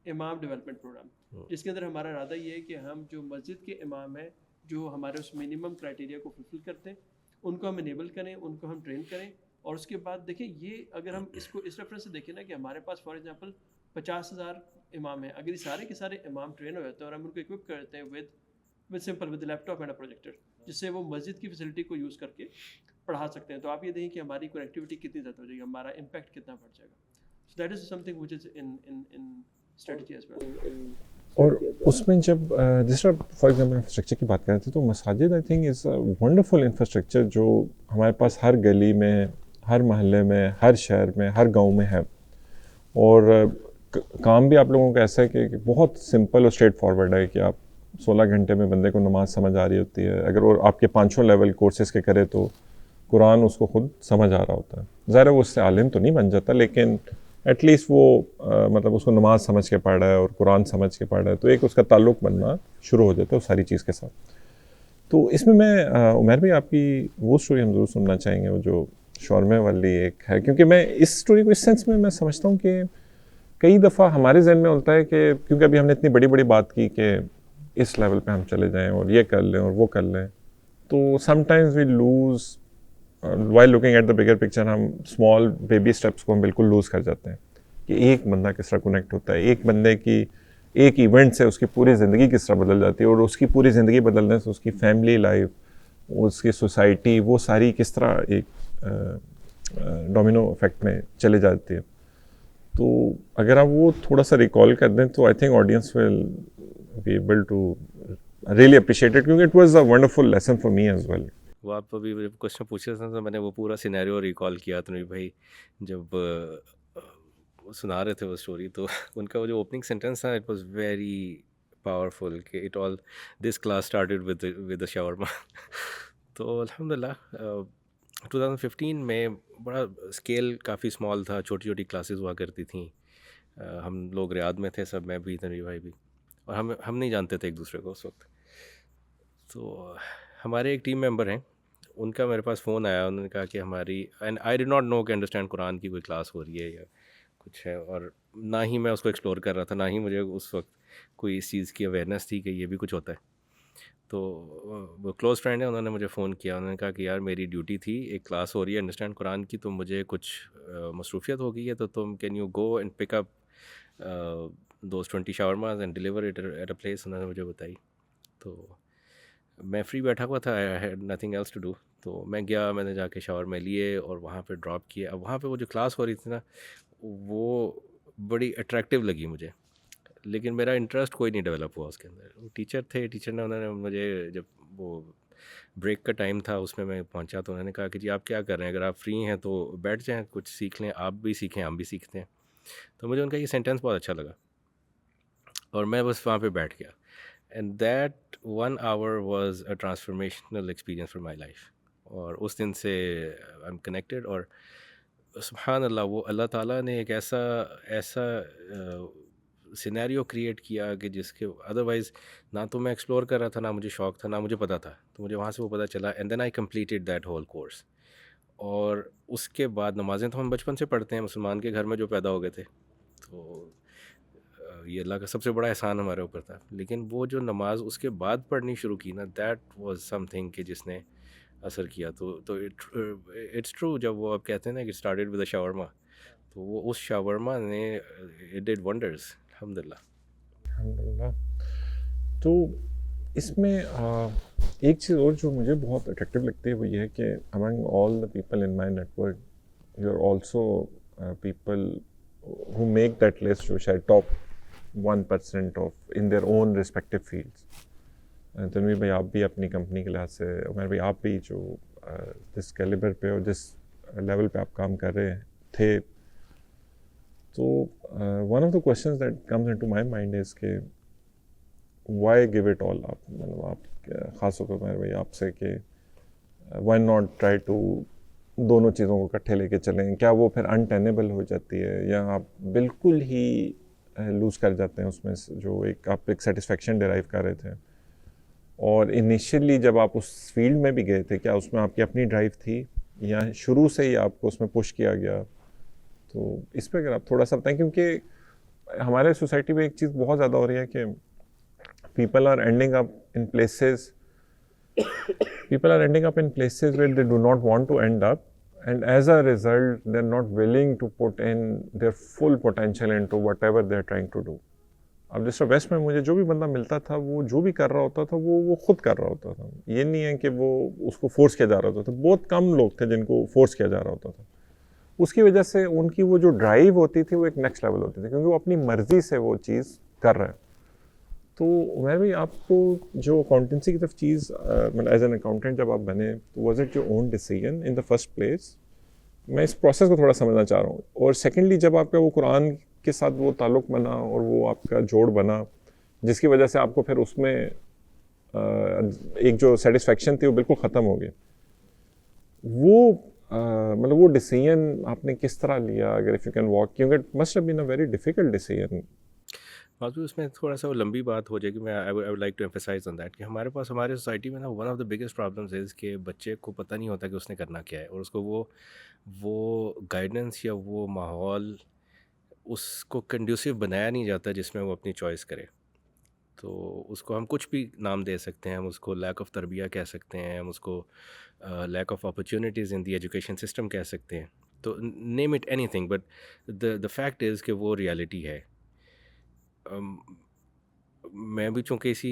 امام ڈیولپمنٹ پروگرام, جس کے اندر ہمارا ارادہ یہ ہے کہ ہم جو مسجد کے امام ہیں جو ہمارے اس منیمم کرائٹیریا کو فلفل کرتے ہیں ان کو ہم انیبل کریں, ان کو ہم ٹرین کریں. اور اس کے بعد دیکھیں یہ اگر ہم اس کو اس ریفرنس سے دیکھیں نا کہ ہمارے پاس فار ایگزامپل 50,000 امام ہیں, اگر یہ سارے کے سارے امام ٹرین ہو جاتے ہیں اور ہم ان کو اکوپ کرتے ہیں with simple with laptop and a projector, جس سے وہ مسجد کی فیسلٹی کو یوز کر کے پڑھا سکتے ہیں, تو آپ یہ دیکھیں کہ ہماری کنیکٹیوٹی کتنی زیادہ ہو جائے گی, ہمارا امپیکٹ کتنا بڑھ جائے گا. So that is something which is in strategy as well. اور اس میں جب جس طرح فار ایگزامپل انفراسٹرکچر کی بات کریں تھے, تو مساجد I think is a wonderful infrastructure جو ہمارے پاس ہر گلی میں, ہر محلے میں, ہر شہر میں, ہر گاؤں میں ہے. اور کام بھی آپ لوگوں کا ایسا ہے کہ بہت سمپل اور اسٹریٹ فارورڈ ہے کہ آپ 16 گھنٹے میں بندے کو نماز سمجھ آ رہی ہوتی ہے. اگر وہ آپ کے 5 لیول کورسز کے کرے تو قرآن اس کو خود سمجھ آ رہا ہوتا ہے. ظاہر ہے وہ اس سے عالم تو نہیں بن جاتا, لیکن ایٹ لیسٹ وہ مطلب اس کو نماز سمجھ کے پڑھ رہا ہے اور قرآن سمجھ کے پڑھ رہا ہے, تو ایک اس کا تعلق بننا شروع ہو جاتا ہے اس ساری چیز کے ساتھ. تو اس میں عمیر بھائی آپ کی وہ اسٹوری ہم ضرور سننا چاہیں گے, وہ جو شورمے والی ایک ہے, کیونکہ میں اس اسٹوری کو اس سینس میں سمجھتا ہوں کہ کئی دفعہ ہمارے ذہن میں ہوتا ہے کہ کیونکہ ابھی ہم نے اتنی بڑی بڑی بات کی کہ اس لیول پہ ہم چلے جائیں اور یہ کر لیں اور وہ کر لیں, تو sometimes we lose while looking at the bigger picture, ہم اسمال بیبی اسٹیپس کو ہم بالکل لوز کر جاتے ہیں کہ ایک بندہ کس طرح کنیکٹ ہوتا ہے, ایک بندے کی ایک ایونٹ سے اس کی پوری زندگی کس طرح بدل جاتی ہے, اور اس کی پوری زندگی بدلنے سے اس کی فیملی لائف, اس کی سوسائٹی, وہ ساری کس طرح ایک ڈومینو افیکٹ میں چلے جاتی ہے. تو اگر آپ وہ تھوڑا سا ریکال کر دیں تو I think audience will be able to really appreciate it, کیونکہ it was a wonderful lesson for me as well. وہ آپ ابھی کوشچن پوچھ رہے تھے تو میں نے وہ پورا سینیریو ریکال کیا تنویر بھائی جب سنا رہے تھے وہ اسٹوری, تو ان کا وہ جو اوپننگ سینٹینس تھا اٹ واز ویری پاورفل کہ it all this class started with a shawarma. تو الحمد للہ 2015 میں بڑا اسکیل کافی اسمال تھا, چھوٹی چھوٹی کلاسز ہوا کرتی تھیں. ہم لوگ ریاض میں تھے سب, میں بھی, تنویر بھائی بھی, اور ہم نہیں جانتے تھے ایک دوسرے کو اس وقت. تو ہمارے ایک ٹیم ممبر ہیں, ان کا میرے پاس فون آیا, انہوں نے کہا کہ ہماری اینڈ آئی ڈڈ ناٹ نو کہ انڈرسٹینڈ قرآن کی کوئی کلاس ہو رہی ہے یا کچھ ہے, اور نہ ہی میں اس کو ایکسپلور کر رہا تھا, نہ ہی مجھے اس وقت کوئی اس چیز کی اویئرنیس تھی کہ یہ بھی کچھ ہوتا ہے. تو وہ کلوز فرینڈ ہے, انہوں نے مجھے فون کیا, انہوں نے کہا کہ یار میری ڈیوٹی تھی, ایک کلاس ہو رہی ہے انڈرسٹینڈ قرآن کی, تو مجھے کچھ مصروفیت ہو گئی ہے, تو تم can you go and pick up those 20 shawarmas and deliver it at a place. انہوں نے مجھے بتائی, تو میں فری بیٹھا ہوا تھا, I had nothing else to do, تو میں گیا, میں نے جا کے شاور میں لیے اور وہاں پہ ڈراپ کیے. اب وہاں پہ وہ جو کلاس ہو رہی تھی نا, وہ بڑی اٹریکٹیو لگی مجھے, لیکن میرا انٹرسٹ کوئی نہیں ڈیولپ ہوا اس کے اندر. وہ ٹیچر تھے, ٹیچر نے انہوں نے مجھے, جب وہ بریک کا ٹائم تھا اس میں پہنچا تو انہوں نے کہا کہ جی آپ کیا کر رہے ہیں, اگر آپ فری ہیں تو بیٹھ جائیں, کچھ سیکھ لیں, آپ بھی سیکھیں ہم بھی سیکھتے ہیں. تو مجھے ان کا یہ سینٹینس بہت اچھا لگا اور میں بس وہاں پہ بیٹھ گیا. And that 1 hour was a transformational experience for my life. اور اس دن سے آئی ایم کنیکٹیڈ. اور سبحان اللہ, وہ اللہ تعالیٰ نے ایک ایسا سینیریو کریٹ کیا کہ جس کے ادروائز نہ تو میں ایکسپلور کر رہا تھا, نہ مجھے شوق تھا, نہ مجھے پتہ تھا. تو مجھے وہاں سے وہ پتہ چلا, and then I completed that whole course. اور اس کے بعد نمازیں تو ہم بچپن سے پڑھتے ہیں, مسلمان کے گھر میں جو پیدا ہو گئے تھے, تو یہ اللہ کا سب سے بڑا احسان ہمارے اوپر تھا. لیکن وہ جو نماز اس کے بعد پڑھنی شروع کی نا, دیٹ واز سم تھنگ کہ جس نے اثر کیا. تو اٹس ٹرو, جب وہ آپ کہتے ہیں نا کہ اسٹارٹیڈ ود اے شاورما, تو وہ اس شاورما نے اٹ ڈیڈ ونڈرز, الحمد للہ. الحمد للہ. تو اس میں ایک چیز اور جو مجھے بہت اٹریکٹیو لگتی ہے وہ یہ ہے کہ among all the people in my network you are also people who make that list جو شاید top 1% of in their own respective fields. Tanvir بھائی آپ بھی اپنی کمپنی کے لحاظ سے, عمر بھائی آپ بھی جو جس کیلیبر پہ اور جس لیول پہ آپ کام کر رہے تھے, تو one of the questions that comes into my mind مائنڈ از کہ وائی گیو اٹ آل آپ, مطلب آپ خاص طور پہ عمر بھائی آپ سے کہ وائی ناٹ ٹرائی ٹو دونوں چیزوں کو اکٹھے لے کے چلیں, کیا وہ پھر انٹینیبل ہو جاتی ہے یا آپ بالکل ہی لوز کر جاتے ہیں اس میں جو آپ ایک سیٹسفیکشن ڈرائیو کر رہے تھے. اور انیشیلی جب آپ اس فیلڈ میں بھی گئے تھے, کیا اس میں آپ کی اپنی ڈرائیو تھی یا شروع سے ہی آپ کو اس میں پش کیا گیا؟ تو اس پہ اگر آپ تھوڑا سا بتائیں, کیونکہ ہمارے سوسائٹی میں ایک چیز بہت زیادہ ہو رہی ہے کہ people are ending up in places where they do not want to end up, and as a result they're not willing to put in their full potential into whatever they're trying to do. اب جس طرح ویسٹ میں مجھے جو بھی بندہ ملتا تھا وہ جو بھی کر رہا ہوتا تھا وہ خود کر رہا ہوتا تھا. یہ نہیں ہے کہ وہ اس کو فورس کیا جا رہا ہوتا تھا. بہت کم لوگ تھے جن کو فورس کیا جا رہا ہوتا تھا. اس کی وجہ سے ان کی وہ جو ڈرائیو ہوتی تھی وہ ایک نیکسٹ لیول ہوتی تھی, کیونکہ وہ اپنی مرضی سے وہ چیز کر رہا ہے. تو میں بھی آپ کو جو اکاؤنٹنسی کی طرف چیز, مطلب ایز این اکاؤنٹنٹ جب آپ بنے, تو was it your own decision in the first place? میں اس پروسیس کو تھوڑا سمجھنا چاہ رہا ہوں. اور سیکنڈلی جب آپ کا وہ قرآن کے ساتھ وہ تعلق بنا اور وہ آپ کا جوڑ بنا, جس کی وجہ سے آپ کو پھر اس میں ایک جو سیٹسفیکشن تھی وہ بالکل ختم ہو گئی, وہ مطلب وہ ڈیسیژن آپ نے کس طرح لیا, اگر اف یو کین واک, کیونکہ it must have been a very difficult decision. باقی اس میں تھوڑا سا وہ لمبی بات ہو جائے گی. میں I would like to emphasise on that کہ ہمارے پاس ہمارے سوسائٹی میں نا one of the biggest problems is کہ بچے کو پتہ نہیں ہوتا کہ اس نے کرنا کیا ہے, اور اس کو وہ گائیڈنس یا وہ ماحول اس کو کنڈیوسیو بنایا نہیں جاتا جس میں وہ اپنی چوائس کرے. تو اس کو ہم کچھ بھی نام دے سکتے ہیں, ہم اس کو لیک آف تربیہ کہہ سکتے ہیں, ہم اس کو lack of opportunities in the education system کہہ سکتے ہیں, تو name it any thing, but the fact is کہ وہ ریالٹی ہے. میں بھی چونکہ اسی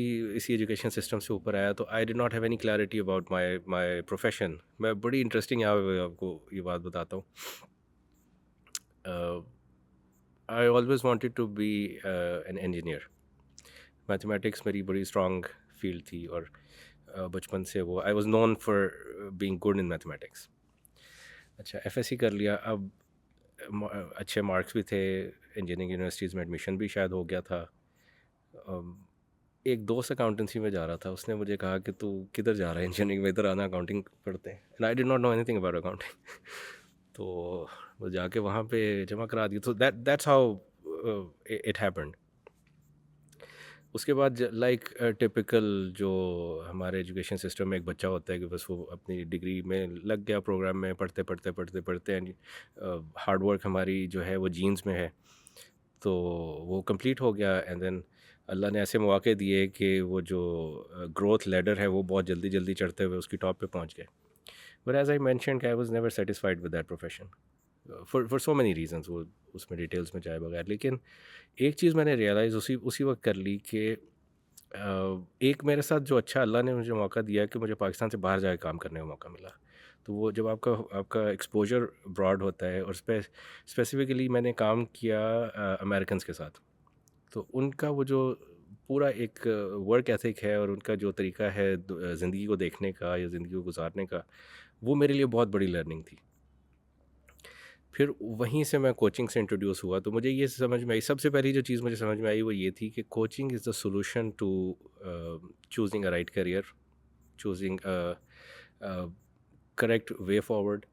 ایجوکیشن سسٹم سے اوپر آیا, تو I did not have any clarity about my profession. میں بڑی انٹرسٹنگ یہاں پہ آپ کو یہ بات بتاتا ہوں. I always wanted to be an engineer. Mathematics میری بڑی اسٹرانگ فیلڈ تھی, اور بچپن سے وہ I was known for being good in mathematics. اچھا, ایف ایس سی کر لیا, اب اچھے مارکس بھی تھے, انجینئرنگ یونیورسٹیز میں ایڈمیشن بھی شاید ہو گیا تھا. ایک دوست اکاؤنٹنسی میں جا رہا تھا, اس نے مجھے کہا کہ تو کدھر جا رہا ہے انجینئرنگ میں, ادھر آنا اکاؤنٹنگ پڑھتے ہیں. And I did not know anything about accounting. تو وہ جا کے وہاں پہ جمع کرا دی. تو دیٹس ہاؤ اٹ ہیپنڈ. اس کے بعد لائک ٹپیکل جو ہمارے ایجوکیشن سسٹم میں ایک بچہ ہوتا ہے کہ بس وہ اپنی ڈگری میں لگ گیا, پروگرام میں پڑھتے اینڈ ہارڈ ورک ہماری جو ہے وہ جینز میں ہے, تو وہ کمپلیٹ ہو گیا. اینڈ دین اللہ نے ایسے مواقع دیے کہ وہ جو گروتھ لیڈر ہے وہ بہت جلدی چڑھتے ہوئے اس کی ٹاپ پہ پہنچ گئے. بٹ ایز آئی مینشنڈ کہ I was never satisfied with that profession for so many reasons, وہ اس میں ڈیٹیلس میں جائے بغیر. لیکن ایک چیز میں نے ریئلائز اسی وقت کر لی کہ ایک میرے ساتھ جو اچھا اللہ نے مجھے موقع دیا کہ مجھے پاکستان سے باہر جا کے کام کرنے کا موقع ملا. تو وہ جب آپ کا ایکسپوجر براڈ ہوتا ہے، اور اسپیسیفکلی میں نے کام کیا امریکنس کے ساتھ، تو ان کا وہ جو پورا ایک ورک ایتھک ہے اور ان کا جو طریقہ ہے زندگی کو دیکھنے کا یا زندگی کو گزارنے کا، وہ میرے لیے بہت بڑی لرننگ تھی. پھر وہیں سے میں کوچنگ سے انٹروڈیوس ہوا، تو مجھے یہ سمجھ میں آئی، سب سے پہلی جو چیز مجھے سمجھ میں آئی وہ یہ تھی کہ coaching is the solution to choosing a right career, choosing correct way forward,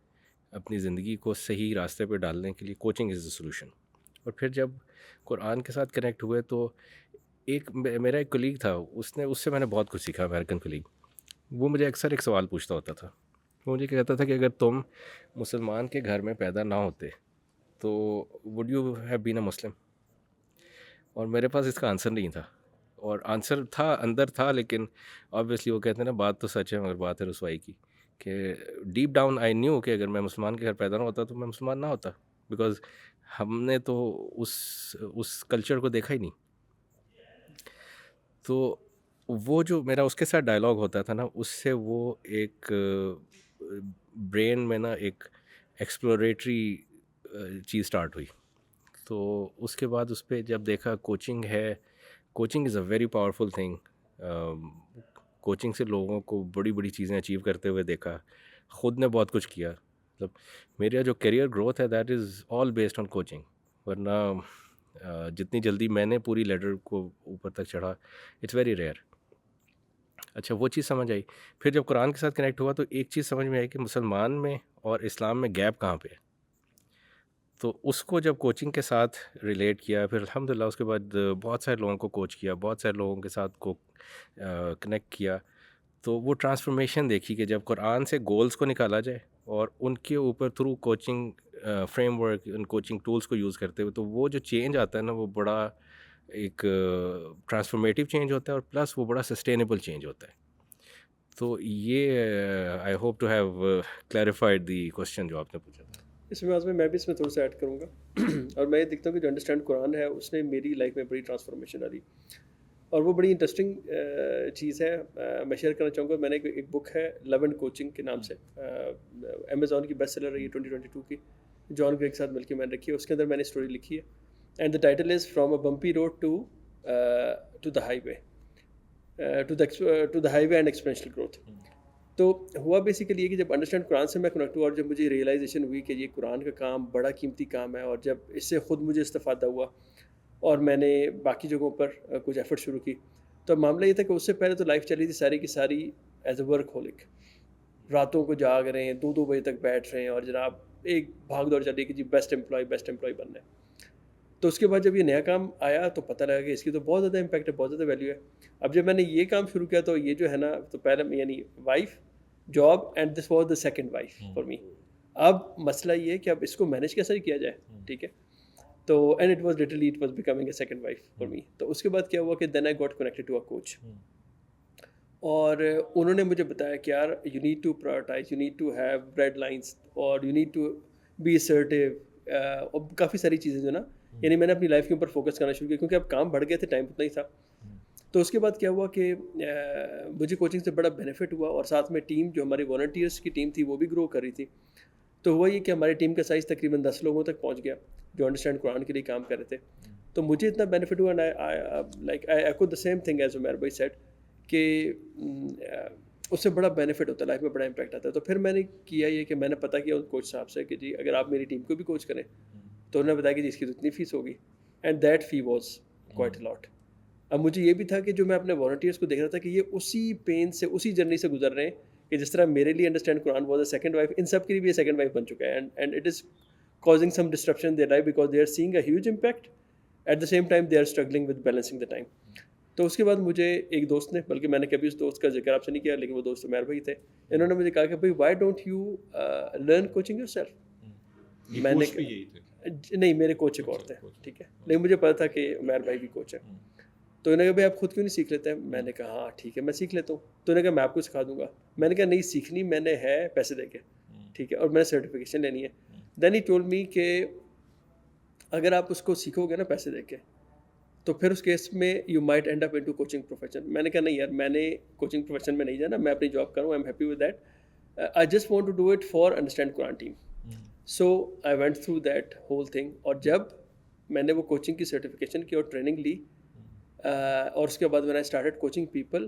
اپنی زندگی کو صحیح راستے پہ ڈالنے کے لیے کوچنگ از دا سولوشن. اور پھر جب قرآن کے ساتھ کنیکٹ ہوئے تو میرا ایک کلیگ تھا، اس سے میں نے بہت کچھ سیکھا، امریکن کلیگ. وہ مجھے اکثر ایک سوال پوچھتا ہوتا تھا. وہ مجھے کہتا تھا کہ اگر تم مسلمان کے گھر میں پیدا نہ ہوتے تو وڈ یو ہیو بین اے مسلم؟ اور میرے پاس اس کا آنسر نہیں تھا، اور آنسر تھا اندر تھا، لیکن آبویسلی وہ کہتے ہیں نا بات تو سچ ہے مگر بات ہے رسوائی کی، کہ ڈیپ ڈاؤن آئی نیو کہ اگر میں مسلمان کے گھر پیدا نہ ہوتا تو میں مسلمان نہ ہوتا، بیکاز ہم نے تو اس کلچر کو دیکھا ہی نہیں. تو وہ جو میرا اس کے ساتھ ڈائلاگ ہوتا تھا نا، اس سے وہ ایک برین میں نا ایک ایکسپلوریٹری چیز سٹارٹ ہوئی. تو اس کے بعد اس پہ جب دیکھا کوچنگ ہے، coaching is a very powerful thing. Coaching سے لوگوں کو بڑی بڑی چیزیں اچیو کرتے ہوئے دیکھا، خود نے بہت کچھ کیا. مطلب میرا جو کیریئر گروتھ ہے that is all based on coaching, ورنہ جتنی جلدی میں نے پوری لیڈر کو اوپر تک چڑھا، اٹس ویری ریئر. اچھا وہ چیز سمجھ آئی. پھر جب قرآن کے ساتھ کنیکٹ ہوا تو ایک چیز سمجھ میں آئی کہ مسلمان میں اور اسلام میں گیپ کہاں پہ ہے. تو اس کو جب کوچنگ کے ساتھ ریلیٹ کیا، پھر الحمدللہ اس کے بعد بہت سارے لوگوں کو کوچ کیا، بہت سارے لوگوں کے ساتھ کو کنیکٹ کیا، تو وہ ٹرانسفارمیشن دیکھی کہ جب قرآن سے گولز کو نکالا جائے اور ان کے اوپر تھرو کوچنگ فریم ورک، ان کوچنگ ٹولز کو یوز کرتے ہوئے، تو وہ جو چینج آتا ہے نا وہ بڑا ایک ٹرانسفارمیٹیو چینج ہوتا ہے، اور پلس وہ بڑا سسٹینیبل چینج ہوتا ہے. تو یہ I hope to have clarified the question جو آپ نے پوچھا تھا. اس میں بھی اس میں تھوڑا سا ایڈ کروں گا. اور میں یہ دیکھتا ہوں کہ جو انڈرسٹینڈ قرآن ہے اس نے میری لائف میں بڑی ٹرانسفارمیشن آ دی، اور وہ بڑی انٹرسٹنگ چیز ہے. میں شیئر کرنا چاہوں گا. میں نے ایک بک ہے لو اینڈ کوچنگ کے نام سے، امیزون کی بیسٹ سیلر رہی ہے 2022 کی، جان گرے کے ساتھ مل کے میں نے رکھی ہے. اس کے اندر میں نے اسٹوری لکھی ہے، and the title is from a bumpy road to the highway, to the highway and exponential growth. تو ہوا بیسیکلی یہ کہ جب انڈرسٹینڈ قرآن سے میں کنیکٹ ہوا، اور جب مجھے ریئلائزیشن ہوئی کہ یہ قرآن کا کام بڑا قیمتی کام ہے، اور جب اس سے خود مجھے استفادہ ہوا اور میں نے باقی جگہوں پر کچھ ایفرٹ شروع کی، تو معاملہ یہ تھا کہ اس سے پہلے تو لائف چلی تھی ساری کی ساری ایز اے ورک ہولک. راتوں کو جاگ رہے ہیں، 2 بجے تک بیٹھ رہے ہیں، اور جناب ایک بھاگ دوڑ چل رہی کہ جی بیسٹ امپلائی بننا ہے. تو اس کے بعد جب یہ نیا کام آیا تو پتہ لگا کہ اس کی تو بہت زیادہ امپیکٹ ہے، بہت زیادہ ویلیو ہے. اب جب میں نے یہ کام شروع کیا تو یہ جو ہے نا، تو پہلے یعنی wife, job, and this was the second wife for می. اب مسئلہ یہ ہے کہ اب اس کو مینیج کیسے کیا جائے، ٹھیک ہے. تو and it was becoming a second wife for me. تو اس کے بعد کیا ہوا کہ then I got connected to a coach, اور انہوں نے مجھے بتایا کہ یار you need to prioritise, you need to have red lines, اور you need to be assertive, اور کافی ساری چیزیں جو نا، یعنی میں نے اپنی لائف کے اوپر فوکس کرنا شروع کیا کیونکہ اب کام بڑھ گئے تھے، ٹائم اتنا ہی تھا. تو اس کے بعد کیا ہوا کہ مجھے کوچنگ سے بڑا بینیفٹ ہوا، اور ساتھ میں ٹیم جو ہماری والنٹیئرس کی ٹیم تھی وہ بھی گرو کر رہی تھی. تو ہوا یہ کہ ہماری ٹیم کا سائز تقریباً 10 لوگوں تک پہنچ گیا جو انڈرسٹینڈ قرآن کے لیے کام کر رہے تھے. تو مجھے اتنا بینیفٹ ہوا، like I echo the same thing as Umair بھائی سیٹ، کہ اس سے بڑا بینیفٹ ہوتا ہے، لائف میں بڑا امپیکٹ آتا ہے. تو پھر میں نے کیا یہ کہ میں نے پتہ کیا ان کوچ صاحب سے کہ جی اگر آپ میری ٹیم کو بھی کوچ کریں، تو انہوں نے بتایا کہ جی اس کی تو اتنی فیس ہوگی، اینڈ دیٹ فی واز کوائٹ اے لاٹ. اب مجھے یہ بھی تھا کہ جو میں اپنے والنٹیئرس کو دیکھ رہا تھا کہ یہ اسی پین سے، اسی جرنی سے گزر رہے ہیں کہ جس طرح میرے لیے understand Quran was a second wife, ان سب کے لیے بھی یہ سیکنڈ وائف بن چکا ہے. And it is causing some disruption in their life because they are seeing a huge impact. At the same time they are struggling with balancing the time. تو اس کے بعد مجھے ایک دوست نے، بلکہ میں نے کبھی اس دوست کا ذکر آپ سے نہیں کیا، لیکن وہ دوست عمیر بھائی تھے، انہوں نے مجھے کہا کہ بھائی why don't you learn coaching your self. میں نے نہیں، میرے کوچ ایک اور تھے، ٹھیک ہے، لیکن مجھے پتا تھا کہ عمیر بھائی بھی کوچ ہے. تو انہوں نے کہا بھائی آپ خود کیوں نہیں سیکھ لیتے ہیں؟ میں نے کہا ہاں ٹھیک ہے میں سیکھ لیتا ہوں. تو انہوں نے کہا میں آپ کو سکھا دوں گا. میں نے کہا نہیں سیکھنی میں نے ہے پیسے دے کے، ٹھیک ہے، اور میں نے سرٹیفکیشن لینی ہے. دین ہی ٹولڈ می کہ اگر آپ اس کو سیکھو گے نا پیسے دے کے، تو پھر اس کیس میں you might and up into coaching profession. میں نے کہا نہیں یار میں نے کوچنگ پروفیشن میں نہیں جانا, میں اپنی جاب کروں, I am happy with that, I just want to do it for Understand قرآن team. So I went through that whole thing, اور جب میں نے وہ کوچنگ کی سرٹیفکیشن کی اور ٹریننگ لی, اور اس کے بعد when I started coaching people,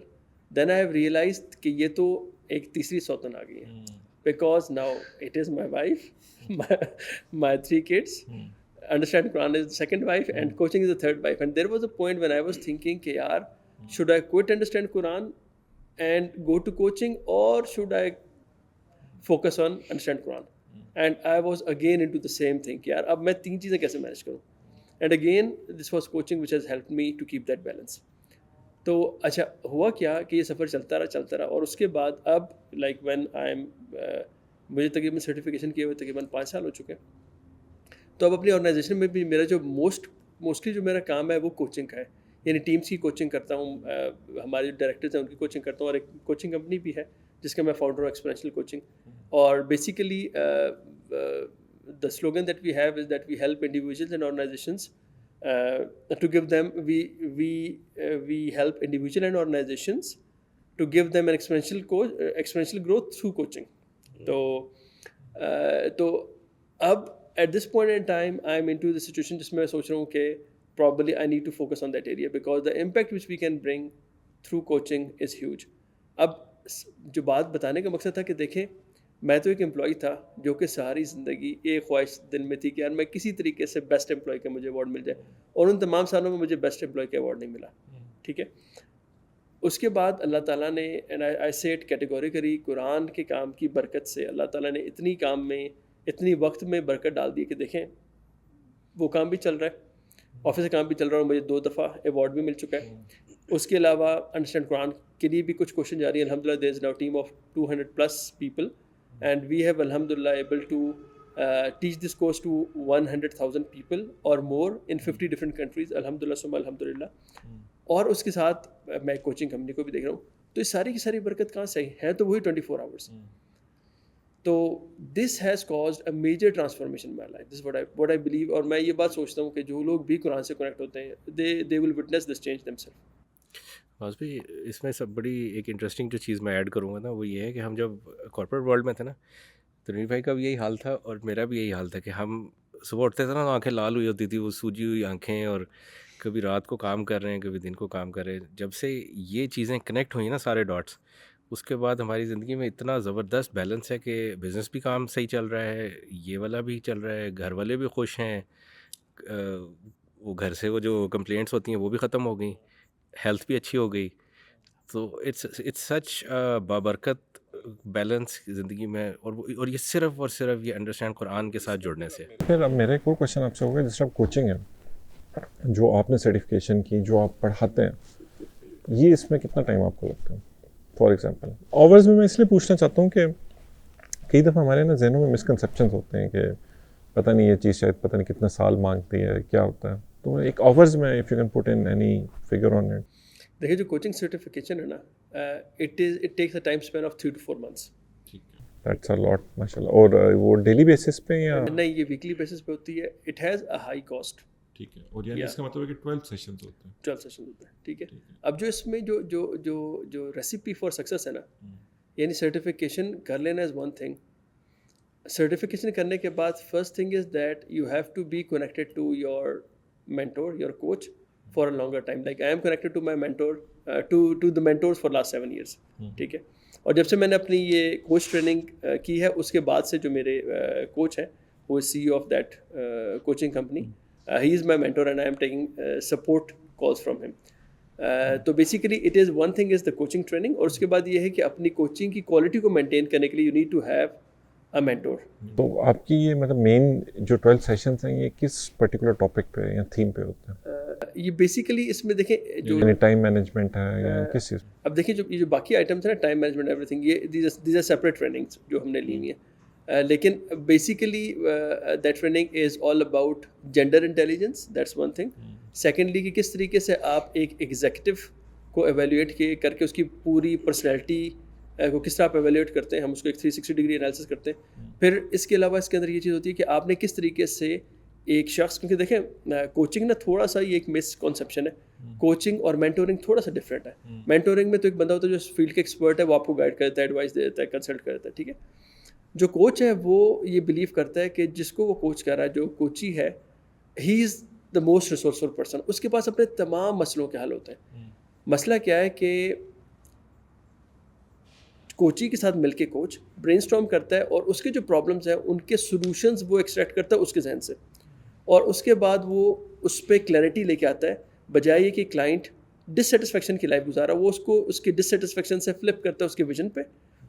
then I have realized کہ یہ تو ایک تیسری سوتن آ گئی ہے, because now it is my wife, my 3 kids, understand Quran is the second wife and coaching is the third wife. And there was a point when I was thinking کہ یار should I quit understand Quran and go to coaching, or should I focus on understand Quran? And I was again into the same thing کہ یار اب میں 3 چیزیں کیسے مینیج کروں. And again this was coaching which has helped me to keep that balance. تو اچھا ہوا کیا کہ یہ سفر چلتا رہا, اور اس کے بعد اب لائک وین آئی ایم, مجھے تقریباً سرٹیفکیشن کیے ہوئے تقریباً 5 سال ہو چکے ہیں. تو اب اپنی آرگنائزیشن میں بھی میرا جو موسٹلی جو میرا کام ہے وہ کوچنگ کا ہے, یعنی ٹیمس کی کوچنگ کرتا ہوں, ہمارے جو ڈائریکٹرز ہیں ان کی کوچنگ کرتا ہوں, اور ایک کوچنگ کمپنی بھی ہے جس کا میں فاؤنڈر ہوں, ایکسپرینشیل کوچنگ. اور basically the slogan that we have is that we help individuals and organizations to give them we help individual and organizations to give them an exponential growth through coaching. تو اب at this point in time I'm into the situation جس میں میں سوچ رہا ہوں کہ probably I need to focus on that area because the impact which we can bring through coaching is huge. اب جو بات بتانے کا مقصد تھا کہ دیکھیں میں تو ایک امپلائی تھا جو کہ ساری زندگی ایک خواہش دل میں تھی کہ یار میں کسی طریقے سے بیسٹ امپلائی کا مجھے ایوارڈ مل جائے, اور ان تمام سالوں میں مجھے بیسٹ امپلائی کا ایوارڈ نہیں ملا. ٹھیک ہے, اس کے بعد اللہ تعالیٰ نے اینڈ آئی سے اٹ کیٹیگوریکلی قرآن کے کام کی برکت سے اللہ تعالیٰ نے اتنی کام میں اتنی وقت میں برکت ڈال دی کہ دیکھیں وہ کام بھی چل رہا ہے, آفس کا کام بھی چل رہا ہے, اور مجھے 2 دفعہ ایوارڈ بھی مل چکا ہے. اس کے علاوہ انڈرسٹینڈ قرآن کے لیے بھی کچھ کوششیں جاری ہیں. الحمدللہ there is now team of 200+ people and we have alhamdulillah able to teach this course to 100,000 people or more in 50 different countries, alhamdulillah summa alhamdulillah. اور اس کے ساتھ میں کوچنگ کمپنی کو بھی دیکھ رہا ہوں. تو یہ ساری کی ساری برکت کہاں سے ہے تو وہی 24 hours. تو this has caused a major transformation in my life. This is what I believe, اور میں یہ بات سوچتا ہوں کہ جو لوگ بھی قرآن سے کنیکٹ ہوتے ہیں they will witness this change themselves. بس بھی اس میں سب بڑی ایک انٹرسٹنگ جو چیز میں ایڈ کروں گا نا وہ یہ ہے کہ ہم جب کارپوریٹ ورلڈ میں تھے نا, تنویر بھائی کا بھی یہی حال تھا اور میرا بھی یہی حال تھا کہ ہم صبح اٹھتے تھے نا تو آنکھیں لال ہوئی ہوتی تھی, وہ سوجی ہوئی آنکھیں, اور کبھی رات کو کام کر رہے ہیں کبھی دن کو کام کر رہے ہیں. جب سے یہ چیزیں کنیکٹ ہوئی نا سارے ڈاٹس, اس کے بعد ہماری زندگی میں اتنا زبردست بیلنس ہے کہ بزنس بھی کام صحیح چل رہا ہے, یہ والا بھی چل رہا ہے, گھر والے بھی خوش ہیں, وہ گھر سے وہ جو کمپلینٹس ہوتی ہیں وہ بھی ختم ہو گئیں, ہیلتھ بھی اچھی ہو گئی. تو اٹس سچ بابرکت بیلنس زندگی میں, اور یہ صرف یہ انڈرسٹینڈ قرآن کے ساتھ جڑنے سے. پھر اب میرا ایک اور کوشچن آپ سے ہوگا, جس طرح کوچنگ ہے جو آپ نے سرٹیفکیشن کی, جو آپ پڑھاتے ہیں, یہ اس میں کتنا ٹائم آپ کو لگتا ہے؟ فار ایگزامپل آورز میں اس لیے پوچھنا چاہتا ہوں کہ کئی دفعہ ہمارے نا ذہنوں میں مسکنسیپشنز ہوتے ہیں کہ پتہ نہیں یہ چیز شاید پتہ نہیں کتنا سال مانگتی ہے, کیا ہوتا ہے. تو ایک آورز میں if you can put in any figure on it. دیکھیے جو کوچنگ سرٹیفکیشن ہے نا, it takes a time span of 3 to 4 months. That's a lot ماشاء اللہ. اور وہ ڈیلی بیسس پہ یا نہیں, یہ ویکلی بیسس پہ ہوتی ہے. It has a high cost. ٹھیک ہے, اور یعنی اس کا مطلب ہے کہ 12 سیشنز ہوتے ہیں. 12 سیشنز ہوتے ہیں. ٹھیک ہے, اب جو اس میں جو ریسیپی فار سکسیس ہے نا, یعنی سرٹیفکیشن کر لینا از ون تھنگ. سرٹیفکیشن کرنے کے بعد first thing is that you have to be connected to your mentor, your coach for a longer time. Like I am connected to my mentor, to the mentors for last 7 years. ٹھیک ہے, اور جب سے میں نے اپنی یہ کوچ ٹریننگ کی ہے اس کے بعد سے جو میرے کوچ ہیں وہ CEO of that coaching company, he is my mentor and I am taking support calls from him. تو basically it is one thing is the coaching training, اور اس کے بعد یہ ہے کہ اپنی کوچنگ کی کوالٹی کو مینٹین کرنے کے لیے you need to have a mentor. تو آپ کی یہ مطلب مین جو 12 سیشنز ہیں یہ کس پرٹیکولر ٹاپک پہ یا تھیم پہ ہوتے ہیں؟ یہ بیسیکلی اس میں دیکھیں جو ٹائم مینجمنٹ ہے یا کس چیز؟ اب دیکھیں جو باقی آئٹمس ہیں نا, ٹائم مینجمنٹ ایوری تھنگ, یہ دیز آر سیپریٹ ٹریننگس جو ہم نے لی ہوئی ہیں. لیکن basically that training is all about gender intelligence, that's one thing. Secondly کہ کس طریقے سے آپ ایک ایگزیکٹو کو ایویلیویٹ کر کے اس کی پوری پرسنالٹی کو کس طرح آپ ایویلیویٹ کرتے ہیں, ہم اس کو ایک 360 ڈگری انالیسس کرتے ہیں. پھر اس کے علاوہ اس کے اندر یہ چیز ہوتی ہے کہ آپ نے کس طریقے سے ایک شخص, کیونکہ دیکھیں کوچنگ نا تھوڑا سا یہ ایک مسکنسیپشن ہے, کوچنگ اور مینٹورنگ تھوڑا سا ڈفرینٹ ہے. مینٹورنگ میں تو ایک بندہ ہوتا ہے جو فیلڈ کے ایکسپرٹ ہے, وہ آپ کو گائڈ کرتا ہے, ایڈوائس دیتا ہے, کنسلٹ کرتا ہے, ٹھیک ہے. جو کوچ ہے وہ یہ بلیو کرتا ہے کہ جس کو وہ کوچ کر رہا ہے, جو کوچی ہے, ہی از دا موسٹ ریسورسفل پرسن. اس کے پاس اپنے تمام مسئلوں کے حل ہوتے ہیں. مسئلہ کیا ہے کہ کوچی کے ساتھ مل کے کوچ برین اسٹارم کرتا ہے اور اس کے جو پرابلمس ہیں ان کے سولوشنز وہ ایکسٹریکٹ کرتا ہے اس کے ذہن سے, اور اس کے بعد وہ اس پہ کلیئرٹی لے کے آتا ہے. بجائے یہ کہ کلائنٹ ڈسسیٹسفیکشن کی لائف گزارا, وہ اس کو اس کی ڈسسیٹسفیکشن سے فلپ کرتا ہے اس کے ویژن پہ,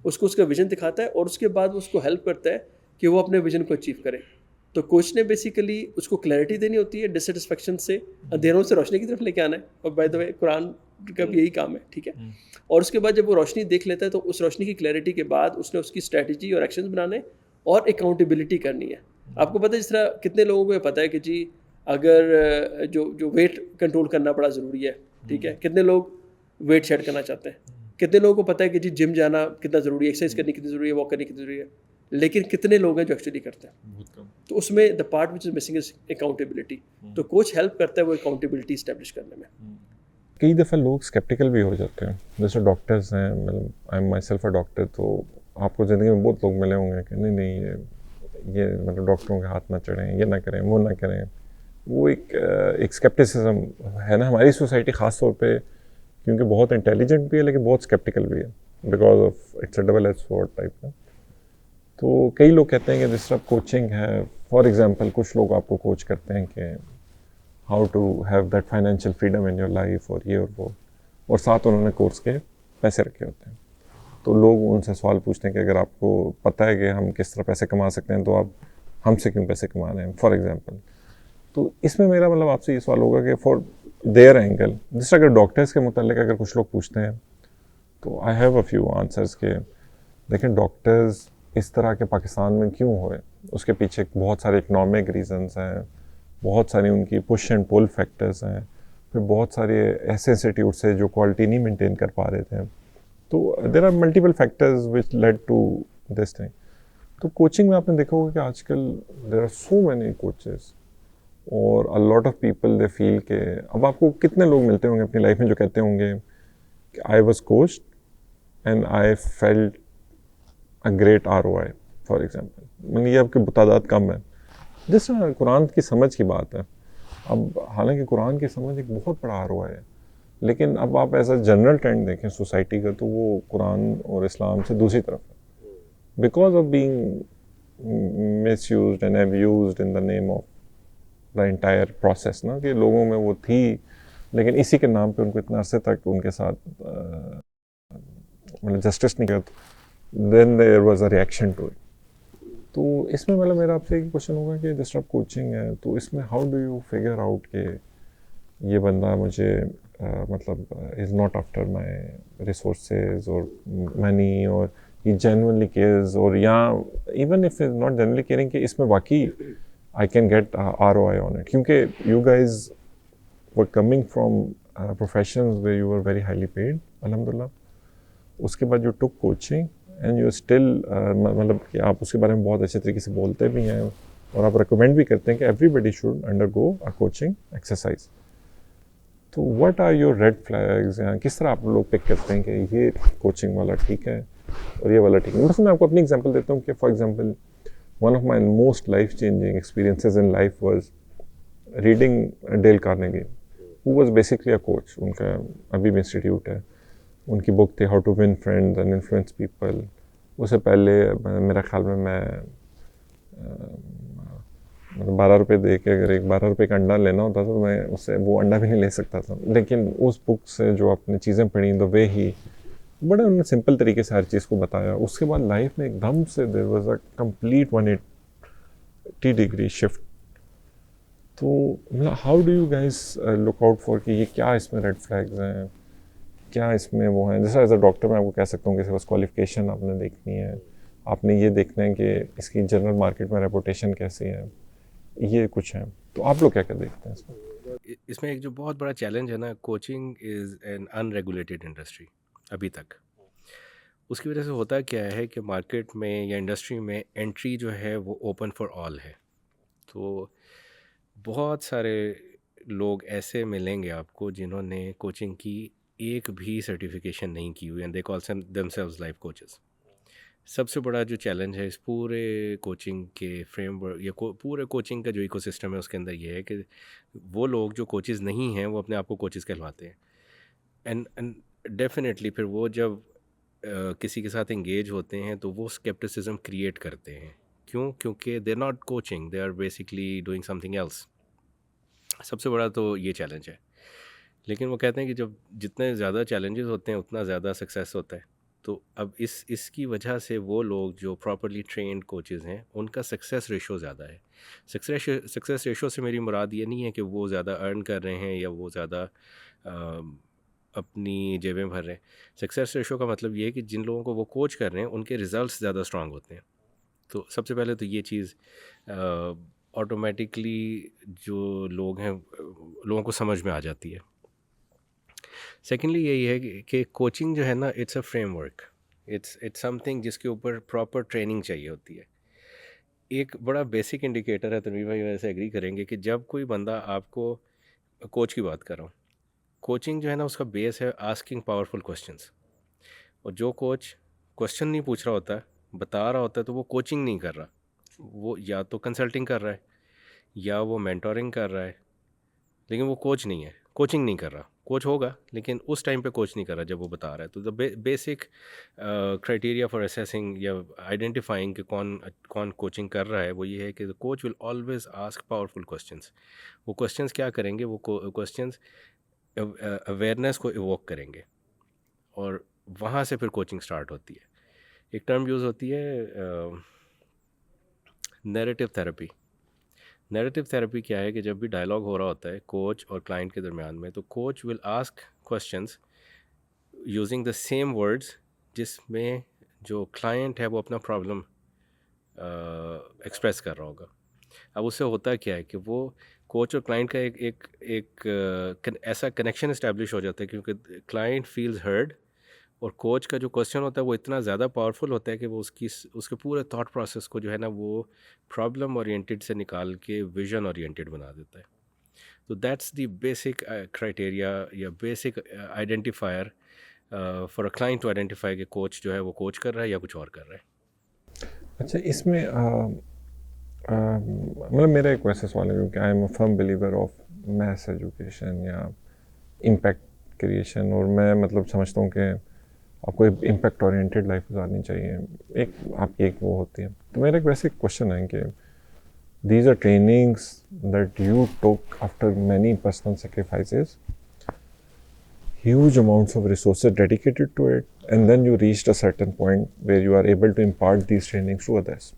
اس کو اس کا ویژن دکھاتا ہے, اور اس کے بعد وہ اس کو ہیلپ کرتا ہے کہ وہ اپنے ویژن کو اچیو کرے. تو کوچ نے بیسیکلی اس کو کلیئرٹی دینی ہوتی ہے, ڈسسیٹسفیکشن سے اندھیروں سے روشنی کی طرف لے کے آنا ہے. اور بائی دا وے قرآن کا بھی یہی کام ہے, ٹھیک ہے. اور اس کے بعد جب وہ روشنی دیکھ لیتا ہے تو اس روشنی کی کلیئرٹی کے بعد اس نے اس کی اسٹریٹجی اور ایکشنز بنانے اور اکاؤنٹیبلٹی کرنی ہے. آپ کو پتہ ہے جس طرح کتنے لوگوں کو یہ پتہ ہے کہ جی اگر جو ویٹ کنٹرول کرنا بڑا ضروری ہے, ٹھیک ہے, کتنے لوگ ویٹ شیڈ کرنا چاہتے ہیں, کتنے لوگوں کو پتہ ہے کہ جی جم جانا کتنا ضروری ہے, ایکسرسائز کرنی کتنی ضروری ہے, واک کرنی کتنی ضروری ہے, لیکن کتنے لوگ ہیں جو ایکچولی کرتے ہیں. تو اس میں the part which is missing is accountability. تو کوچ ہیلپ کرتا ہے وہ اکاؤنٹیبلٹی اسٹیبلش کرنے میں. کئی دفعہ لوگ اسکیپٹیکل بھی ہو جاتے ہیں, جیسے ڈاکٹرز ہیں, مطلب I am my self a doctor, تو آپ کو زندگی میں بہت لوگ ملے ہوں گے کہ نہیں یہ مطلب ڈاکٹروں کے ہاتھ نہ چڑھیں, یہ نہ کریں, وہ نہ کریں. وہ ایک اسکیپٹیسزم ہے نا ہماری سوسائٹی, خاص طور پہ کیونکہ بہت انٹیلیجنٹ بھی ہے لیکن بہت اسکیپٹیکل بھی ہے, because of it's a double edge sword type کا. تو کئی لوگ کہتے ہیں کہ جس طرح کوچنگ ہے, فار ایگزامپل کچھ لوگ آپ کو کوچ کرتے ہیں کہ how to have that financial freedom in your life, اور یہ اور وہ, اور ساتھ انہوں نے کورس کے پیسے رکھے ہوتے ہیں. تو لوگ ان سے سوال پوچھتے ہیں کہ اگر آپ کو پتہ ہے کہ ہم کس طرح پیسے کما سکتے ہیں تو آپ ہم سے کیوں پیسے کما رہے ہیں, فار ایگزامپل. تو اس میں میرا مطلب آپ سے یہ سوال ہوگا کہ فار دیئر اینگل, جس طرح اگر ڈاکٹرس کے متعلق اگر کچھ لوگ پوچھتے ہیں تو I have a few answers کہ دیکھیں ڈاکٹرز اس طرح کے پاکستان میں کیوں ہوئے, اس کے پیچھے بہت سارے اکنامک ریزنز ہیں, بہت ساری ان کی پش اینڈ پول فیکٹرز ہیں, پھر بہت سارے ایسے انسٹیٹیوٹس ہیں جو کوالٹی نہیں مینٹین کر پا رہے تھے. تو there are multiple factors which lead to this thing. تو کوچنگ میں آپ نے دیکھا ہوگا کہ آج کل there are so many coaches, اور a lot of people they feel کہ اب آپ کو کتنے لوگ ملتے ہوں گے اپنی لائف میں جو کہتے ہوں گے کہ I was coached and I felt a great ROI, for example. میں یہ آپ کی تعداد کم ہے. جس طرح قرآن کی سمجھ کی بات ہے, اب حالانکہ قرآن کی سمجھ ایک بہت بڑا ROI ہے, لیکن اب آپ ایسا جنرل ٹرینڈ دیکھیں سوسائٹی کا تو وہ قرآن اور اسلام سے دوسری طرف ہے, because of being misused and abused in the name of the entire process نا, کہ لوگوں میں وہ تھی لیکن اسی کے نام پہ ان کو اتنا عرصے تک ان کے ساتھ مطلب جسٹس نہیں کیا, then there was a reaction to it. تو اس میں مطلب میرا آپ سے ایک کوشچن ہوگا کہ جس طرح کوچنگ ہے تو اس میں how do you figure out کہ یہ بندہ مجھے مطلب is not after my resources اور منی, اور ہی جینوئنلی کیئرز, اور یا even if is not genuinely caring کہ اس میں واقعی I can get ROI on it. کیونکہ you guys were coming from professions where you were very highly paid, alhamdulillah. اس کے بعد you took coaching and you still مطلب کہ آپ اس کے بارے میں بہت اچھے طریقے سے بولتے بھی ہیں اور آپ ریکمینڈ بھی کرتے ہیں کہ everybody should undergo a coaching exercise. تو what are your red flags, یا کس طرح آپ لوگ پک کرتے ہیں کہ یہ کوچنگ والا ٹھیک ہے اور یہ والا ٹھیک ہے. مثلا میں آپ کو اپنی ایگزامپل دیتا ہوں کہ for example one of my most life-changing experiences in life was reading Dale Carnegie, who was basically a coach. ان کا ابھی بھی انسٹیٹیوٹ ہے, ان کی بک تھی How to Win Friends and Influence People. اس سے پہلے میرا خیال میں 12 روپے دے کے اگر 12 روپے کا انڈا لینا ہوتا تھا تو میں اس سے وہ انڈا بھی نہیں لے سکتا تھا. لیکن اس بک سے جو آپ نے چیزیں پڑھیں, the way he بڑے انہوں نے سمپل طریقے سے ہر چیز کو بتایا. اس کے بعد لائف میں ایک دم سے there was a complete 180 degree shift. تو مطلب how do you guys look out for کہ یہ کیا اس میں ریڈ فلیگز ہیں, کیا اس میں وہ ہیں. جیسے ایز اے ڈاکٹر میں آپ کو کہہ سکتا ہوں کہ بس کوالیفیکیشن آپ نے دیکھنی ہے, آپ نے یہ دیکھنا ہے کہ اس کی جنرل مارکیٹ میں ریپوٹیشن کیسی ہے, یہ کچھ ہیں. تو آپ لوگ کیا کیا دیکھتے ہیں اس میں؟ اس میں ایک جو بہت بڑا چیلنج ہے نا, coaching is an in regulated industry ابھی تک. اس کی وجہ سے ہوتا کیا ہے کہ مارکیٹ میں یا انڈسٹری میں انٹری جو ہے وہ اوپن فار آل ہے. تو بہت سارے لوگ ایسے ملیں گے آپ کو جنہوں نے کوچنگ کی ایک بھی سرٹیفکیشن نہیں کی ہوئی، and they call themselves life coaches. سب سے بڑا جو چیلنج ہے اس پورے کوچنگ کے فریم ورک یا پورے کوچنگ کا جو ایکو سسٹم ہے اس کے اندر یہ ہے کہ وہ لوگ جو کوچز نہیں ہیں وہ اپنے آپ کو کوچز کہلواتے ہیں. اینڈ ڈیفینیٹلی پھر وہ جب کسی کے ساتھ انگیج ہوتے ہیں تو وہ اسکیپٹسزم کریٹ کرتے ہیں. کیوں؟ کیونکہ they are not coaching, they are basically doing something else. سب سے بڑا تو یہ چیلنج ہے. لیکن وہ کہتے ہیں کہ جب جتنے زیادہ چیلنجز ہوتے ہیں اتنا زیادہ سکسیس ہوتا ہے. تو اب اس کی وجہ سے وہ لوگ جو پراپرلی ٹرینڈ کوچز ہیں ان کا سکسیس ریشو زیادہ ہے. سکسیس ریشو سے میری مراد یہ نہیں ہے کہ وہ زیادہ ارن کر رہے ہیں یا وہ زیادہ اپنی جیبیں بھر رہے ہیں. سکسیس ریشو کا مطلب یہ ہے کہ جن لوگوں کو وہ کوچ کر رہے ہیں ان کے ریزلٹس زیادہ اسٹرانگ ہوتے ہیں. تو سب سے پہلے تو یہ چیز آٹومیٹکلی جو لوگ ہیں لوگوں کو سمجھ میں آ جاتی ہے. سیکنڈلی یہی ہے کہ کوچنگ جو ہے نا it's a framework, it's something جس کے اوپر پراپر ٹریننگ چاہیے ہوتی ہے. ایک بڑا بیسک انڈیکیٹر ہے، تنویر بھائی ویسے ایگری کریں گے کہ جب کوئی بندہ آپ کو کوچ کی بات کر رہا ہوں، کوچنگ جو ہے نا اس کا بیس ہے آسکنگ پاورفل کوشچنس. اور جو کوچ کوشچن نہیں پوچھ رہا ہوتا ہے، بتا رہا ہوتا ہے، تو وہ کوچنگ نہیں کر رہا. وہ یا تو کنسلٹنگ کر رہا ہے یا وہ مینٹورنگ کر رہا ہے، لیکن وہ کوچ نہیں ہے، کوچنگ نہیں کر رہا. کوچ ہوگا لیکن اس ٹائم پہ کوچ نہیں کر رہا جب وہ بتا رہا ہے. تو بیسک کرائٹیریا فار اسیسنگ یا آئیڈینٹیفائنگ کہ کون کوچنگ کر رہا ہے وہ یہ ہے کہ the coach will always ask powerful questions. وہ کوشچنس کیا کریں گے؟ وہ کوشچنس اویئرنیس کو ایووک کریں گے اور وہاں سے پھر کوچنگ سٹارٹ ہوتی ہے. ایک ٹرم یوز ہوتی ہے نیریٹو تھیراپی. نیریٹو تھیراپی کیا ہے کہ جب بھی ڈائلاگ ہو رہا ہوتا ہے کوچ اور کلائنٹ کے درمیان میں، تو coach will ask questions using the same words جس میں جو کلائنٹ ہے وہ اپنا پرابلم ایکسپریس کر رہا ہوگا. اب اس سے ہوتا کیا ہے کہ وہ کوچ اور کلائنٹ کا ایک ایسا کنیکشن اسٹیبلش ہو جاتا ہے کیونکہ کلائنٹ فیلز ہرڈ، اور کوچ کا جو کوشچن ہوتا ہے وہ اتنا زیادہ پاورفل ہوتا ہے کہ وہ اس کے پورے تھاٹ پروسیس کو جو ہے نا وہ پرابلم اورینٹیڈ سے نکال کے ویژن اورینٹیڈ بنا دیتا ہے. تو دیٹس دی بیسک کرائٹیریا یا basic identifier for a client to identify کہ کوچ جو ہے وہ کوچ کر رہا ہے یا کچھ اور کر رہا ہے. اچھا، اس میں مطلب میرا ایک ویسا سوال ہے کیونکہ I am a firm believer of mass education یا امپیکٹ کریشن، اور میں مطلب سمجھتا ہوں کہ آپ کو امپیکٹ اورینٹیڈ لائف گزارنی چاہیے. ایک آپ کی ایک وہ ہوتی ہے. تو میرا ایک ویسے کوشچن ہے کہ these are trainings that you took after many personal sacrifices, huge amounts of resources dedicated to it, and then you reached a certain point where you are able to impart these trainings to others.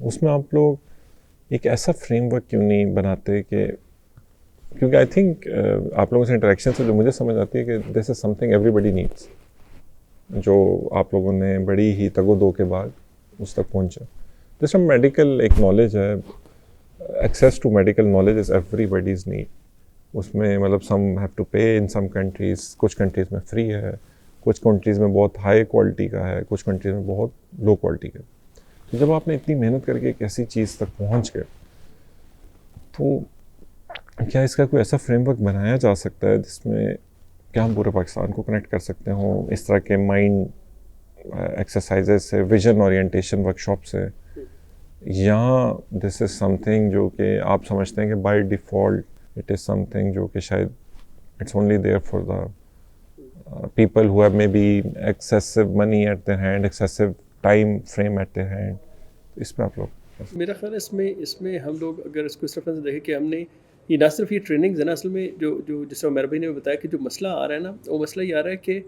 اس میں آپ لوگ ایک ایسا فریم ورک کیوں نہیں بناتے کہ کیونکہ آئی تھنک آپ لوگوں سے انٹریکشن سے جو مجھے سمجھ آتی ہے کہ this is some thing every body needs, جو آپ لوگوں نے بڑی ہی تگ و دو کے بعد اس تک پہنچا. جیسے میڈیکل ایک نالج ہے، access to medical knowledge is everybody's need. اس میں مطلب some have to pay in some countries, کچھ کنٹریز میں فری ہے، کچھ کنٹریز میں بہت ہائی کوالٹی کا ہے، کچھ کنٹریز میں بہت لو کوالٹی کا. تو جب آپ نے اتنی محنت کر کے ایک ایسی چیز تک پہنچ گئے، تو کیا اس کا کوئی ایسا فریم ورک بنایا جا سکتا ہے جس میں کیا ہم پورے پاکستان کو کنیکٹ کر سکتے ہوں اس طرح کے مائنڈ ایکسرسائزز سے، ویژن اورینٹیشن ورک شاپ سے، یا دس از سم تھنگ جو کہ آپ سمجھتے ہیں کہ by default it is something جو کہ شاید it's only there for the people who have maybe excessive money at their hand, excessive time frame at their hand. اس پہ آپ لوگ میرا خیال ہے اس میں ہم لوگ اگر اس کو اس طرح سے دیکھیں کہ ہم نے یہ نہ صرف یہ ٹریننگز ہے نا، اصل میں جو جس طرح عمیر بھائی نے بتایا کہ جو مسئلہ آ رہا ہے نا، وہ مسئلہ یہ آ رہا ہے کہ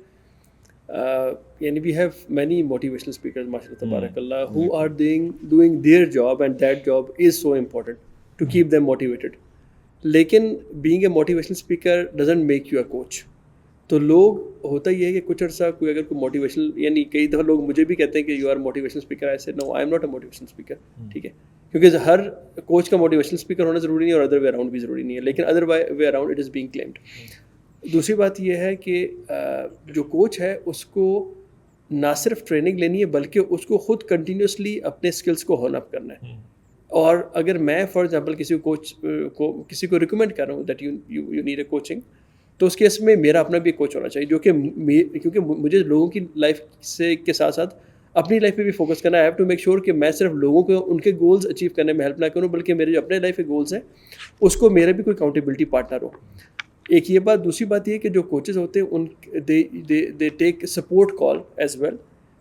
یعنی we have many motivational speakers ماشاء اللہ تبارک اللہ who are doing their job, and that job is so important to keep them motivated. لیکن being a motivational speaker doesn't make you a coach. تو لوگ ہوتا یہ ہے کہ کچھ عرصہ کوئی اگر کوئی موٹیویشنل، یعنی کئی دفعہ لوگ مجھے بھی کہتے ہیں کہ you are motivational speaker, I say no I am not a motivational speaker. ٹھیک ہے، کیونکہ ہر کوچ کا موٹیویشنل اسپیکر ہونا ضروری نہیں اور ادر وے اراؤنڈ بھی ضروری نہیں ہے، لیکن other way around it is being claimed. دوسری بات یہ ہے کہ جو کوچ ہے اس کو نہ صرف ٹریننگ لینی ہے بلکہ اس کو خود کنٹینیوسلی اپنے اسکلس کو ہون اپ کرنا ہے. اور اگر میں فار ایگزامپل کسی کو ریکمینڈ کر رہا ہوں that you need a coaching, تو اس کیس میں میرا اپنا بھی ایک کوچ ہونا چاہیے جو کہ کیونکہ مجھے لوگوں کی لائف کے ساتھ ساتھ اپنی لائف پہ بھی فوکس کرنا ہے. I have to make sure کہ میں صرف لوگوں کو ان کے گولز اچیو کرنے میں ہیلپ نہ کروں, بلکہ میرے جو اپنے لائف کے گولز ہیں اس کو میرا بھی کوئی اکاؤنٹیبلٹی پارٹنر ہو. ایک یہ بات. دوسری بات یہ کہ جو کوچز ہوتے ہیں ان they take support call as well,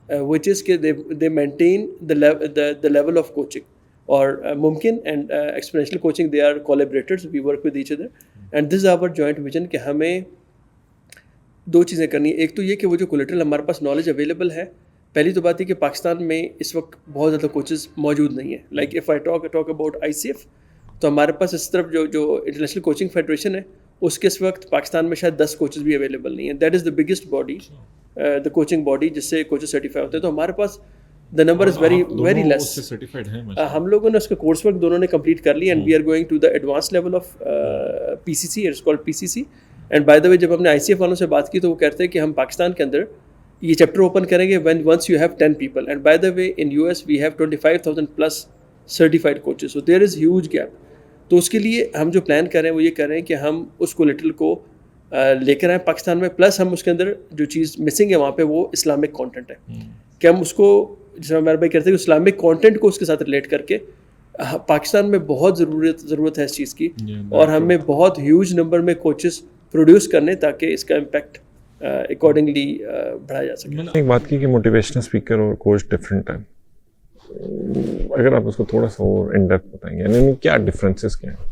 which is کہ they maintain the level of coaching, اور ممکن and experiential coaching they are collaborators, we work with each other and this is our joint vision کہ ہمیں 2 چیزیں کرنی ہیں. ایک تو یہ کہ وہ جو کولیٹرل ہمارے پاس نالج اویلیبل ہے, پہلی تو بات یہ کہ پاکستان میں اس وقت بہت زیادہ کوچز موجود نہیں ہیں. Like if I talk about ICF, تو ہمارے پاس اس طرف جو انٹرنیشنل کوچنگ فیڈریشن ہے اس کے اس وقت پاکستان میں شاید 10 کوچز بھی اویلیبل نہیں ہیں. That is the biggest body, the coaching body جس سے کوچز سرٹیفائی ہوتے ہیں. تو ہمارے پاس the number is very less. ہم لوگوں نے اس کا کورس ورک دونوں نے کمپلیٹ کر لی, and we are going to the advance level of PCC, it's called PCC. And by the way جب ہم نے ICF والوں سے بات کی تو وہ کہتے ہیں کہ ہم پاکستان کے اندر یہ چیپٹر اوپن کریں گے once you have 10 people, and by the way in US we have 25,000+ certified coaches, so there is huge gap. تو اس کے لیے ہم جو پلان کر رہے ہیں وہ یہ کر رہے ہیں کہ ہم اس کولیٹرل کو لے کر آئیں پاکستان میں, پلس ہم اس کے اندر جو چیز مسنگ ہے وہاں پہ وہ اسلامک کانٹینٹ ہے, کہ ہم اس کو جیسے ہمارے بھائی کہتے ہیں کہ اسلامک کانٹینٹ کو اس کے ساتھ ریلیٹ کر کے پاکستان میں بہت ضرورت ہے اس چیز کی, اور ہمیں بہت ہیوج نمبر میں کوچز پروڈیوس کرنے تاکہ اس کا امپیکٹ اکارڈنگلی بڑھایا جا سکے. ایک بات کی کہ موٹیویشنل اسپیکر اور کوچ ڈفرینٹ ہے, اگر آپ اس کو تھوڑا سا اور ان ڈیپتھ بتائیں گے, یعنی کیا ڈفرینسز کیا ہیں؟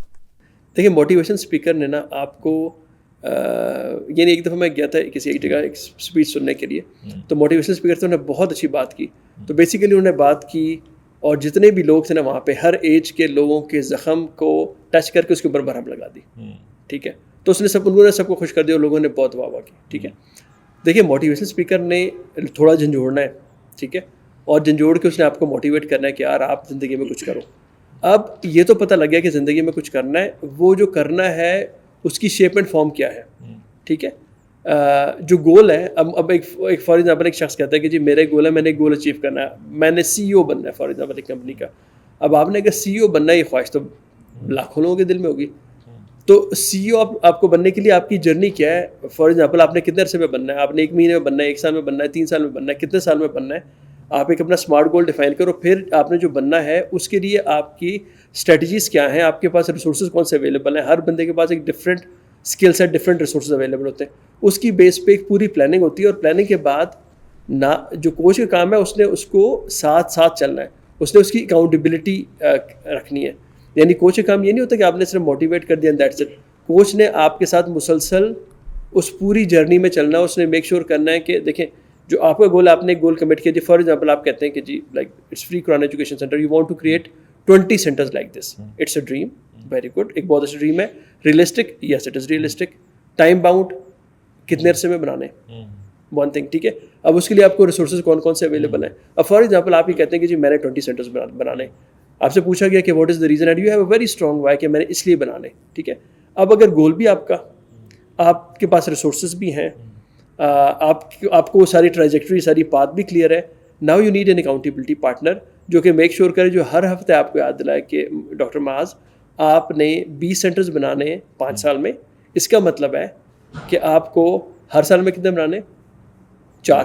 دیکھیں موٹیویشن اسپیکر نے نا آپ کو یعنی ایک دفعہ میں گیا تھا کسی ایک جگہ ایک اسپیچ سننے کے لیے, تو موٹیویشن اسپیکر سے انہوں نے بہت اچھی بات کی. تو بیسیکلی انہوں نے بات کی اور جتنے بھی لوگ تھے نا وہاں پہ ہر ایج کے لوگوں کے زخم کو ٹچ کر کے اس کے اوپر مرہم لگا دی. ٹھیک ہے, تو اس نے انہوں نے سب کو خوش کر دیا اور لوگوں نے بہت واہ واہ کی. ٹھیک ہے, دیکھیے موٹیویشن اسپیکر نے تھوڑا جھنجھوڑنا ہے. ٹھیک ہے, اور جھنجھوڑ کے اس نے آپ کو موٹیویٹ کرنا ہے کہ یار آپ زندگی میں کچھ کرو. اب یہ تو پتہ لگ گیا کہ زندگی میں کچھ کرنا ہے, وہ جو کرنا ہے اس کی شیپ اینڈ فارم کیا ہے. ٹھیک ہے, جو گول ہے اب ایک فار ایگزامپل ایک شخص کہتا ہے کہ جی میرا گول ہے, میں نے گول اچیو کرنا ہے, میں نے CEO بننا ہے فار ایگزامپل ایک کمپنی کا. اب آپ نے اگر CEO بننا ہے, یہ خواہش تو لاکھوں لوگوں کے دل میں ہوگی. تو CEO آپ کو بننے کے لیے آپ کی جرنی کیا ہے؟ فار ایگزامپل آپ نے کتنے عرصے میں بننا ہے, آپ نے 1 مہینے میں بننا ہے, 1 سال میں بننا ہے, 3 سال میں بننا ہے, کتنے سال میں بننا ہے. آپ ایک اپنا اسمارٹ گول ڈیفائن کرو, پھر آپ نے جو بننا ہے اس کے لیے آپ کی اسٹریٹجیز کیا ہیں, آپ کے پاس ریسورسز کون سے اویلیبل ہیں. ہر بندے کے پاس ایک different skill set, different resources available ہوتے ہیں. اس کی بیس پہ ایک پوری پلاننگ ہوتی ہے, اور پلاننگ کے بعد نہ جو کوچ کا کام ہے اس نے اس کو ساتھ چلنا ہے, اس نے اس کی اکاؤنٹیبلٹی رکھنی ہے. یعنی کوچ کا کام یہ نہیں ہوتا کہ آپ نے صرف موٹیویٹ کر دیا دیٹس اٹ. کوچ نے آپ کے ساتھ مسلسل اس پوری جرنی میں چلنا ہے. اس نے میک شیور کرنا ہے کہ دیکھیں جو آپ کا گول ہے, آپ نے ایک گول کمٹ کیا. جی فار ایگزامپل آپ کہتے ہیں کہ جی like it's free Quran education centre, you want to create 20 centres like this. It's a dream, very good, ایک بہت اچھا ڈریم ہے. Realistic, yes it is realistic. Time bound, کتنے عرصے میں بنانے, ون تھنگ. ٹھیک ہے, اب اس کے لیے آپ کو ریسورسز کون سے اویلیبل ہیں. اب فار ایگزامپل آپ یہ کہتے ہیں کہ جی میں نے 20 سینٹرز بنانے. آپ سے پوچھا گیا کہ what is the reason, and you have a very strong why کہ میں نے اس لیے بنانے. ٹھیک ہے, اب اگر گول بھی آپ کا, آپ کے پاس ریسورسز بھی ہیں, آپ کو ساری ٹریجیکٹری, ساری پاتھ بھی کلیئر ہے. Now you need an accountability partner جو کہ میک شیور کرے, جو ہر ہفتے آپ کو یاد دلائے کہ ڈاکٹر معاذ آپ نے 20 سینٹرز بنانے ہیں 5 سال میں. اس کا مطلب ہے کہ آپ کو ہر سال میں کتنے بنانے, 4.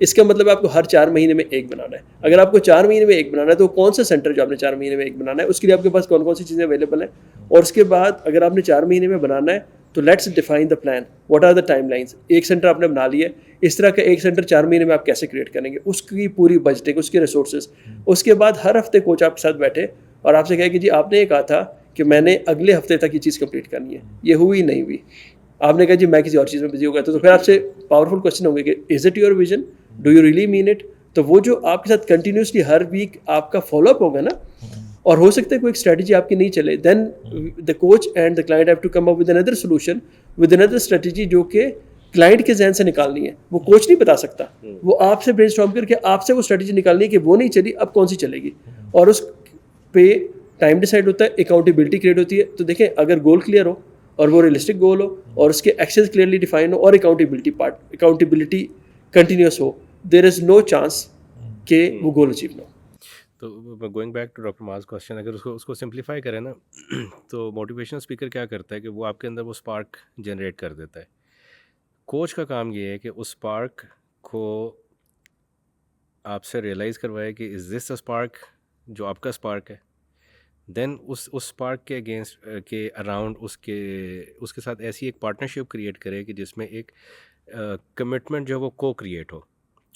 اس کا مطلب آپ کو ہر 4 مہینے میں 1 بنانا ہے. اگر آپ کو 4 مہینے میں 1 بنانا ہے تو کون سا سینٹر جو آپ نے 4 مہینے میں 1 بنانا ہے, اس کے لیے آپ کے پاس کون سی چیزیں اویلیبل ہیں. اور اس کے بعد اگر آپ نے 4 مہینے میں بنانا ہے تو let's define the plan, what are the timelines. ایک سینٹر آپ نے بنا لیا ہے, اس طرح کا ایک سینٹر 4 مہینے میں آپ کیسے کریٹ کریں گے, اس کی پوری بجٹنگ, اس کے ریسورسز. اس کے بعد ہر ہفتے کوچ آپ کے ساتھ بیٹھے اور آپ سے کہے کہ جی آپ نے یہ کہا تھا کہ میں نے اگلے ہفتے تک یہ چیز کمپلیٹ کرنی ہے, یہ ہوئی نہیں ہوئی. آپ نے کہا جی میں کسی اور چیز میں بزی ہو گیا تھا, تو پھر آپ سے پاورفل کوشچن ہوں گے کہ is it your vision, do you really mean it. تو وہ جو آپ کے ساتھ کنٹینیوسلی ہر ویک آپ کا فالو اپ ہوگا نا, اور ہو سکتا ہے کوئی ایک اسٹریٹجی آپ کی نہیں چلے, then the coach and the client have to come up with another solution, with another strategy جو کہ کلائنٹ کے ذہن سے نکالنی ہے. وہ کوچ نہیں بتا سکتا, وہ آپ سے برین اسٹارم کر کے آپ سے وہ اسٹریٹجی نکالنی ہے کہ وہ نہیں چلی, اب کون سی چلے گی. اور اس پہ ٹائم ڈیسائڈ ہوتا ہے, اکاؤنٹیبلٹی کریٹ ہوتی ہے. تو دیکھیں اگر گول کلیئر ہو اور وہ ریئلسٹک گول ہو اور اس کے ایکسز کلیئرلی ڈیفائن ہو اور اکاؤنٹیبلٹی کنٹینیوس ہو, دیر از نو چانس کہ وہ گول اچیو نہ ہو. تو going back to doctor Muaz question, اگر اس کو سمپلیفائی کریں نا تو موٹیویشنل اسپیکر کیا کرتا ہے کہ وہ آپ کے اندر وہ اسپارک جنریٹ کر دیتا ہے. کوچ کا کام یہ ہے کہ اس اسپارک کو آپ سے ریئلائز کروائے کہ از دس اسپارک جو آپ کا اسپارک ہے. دین اس اسپارک کے اگینسٹ کے اراؤنڈ اس کے ساتھ ایسی ایک پارٹنرشپ کریٹ کرے کہ جس میں ایک کمٹمنٹ جو وہ کو کریٹ ہو.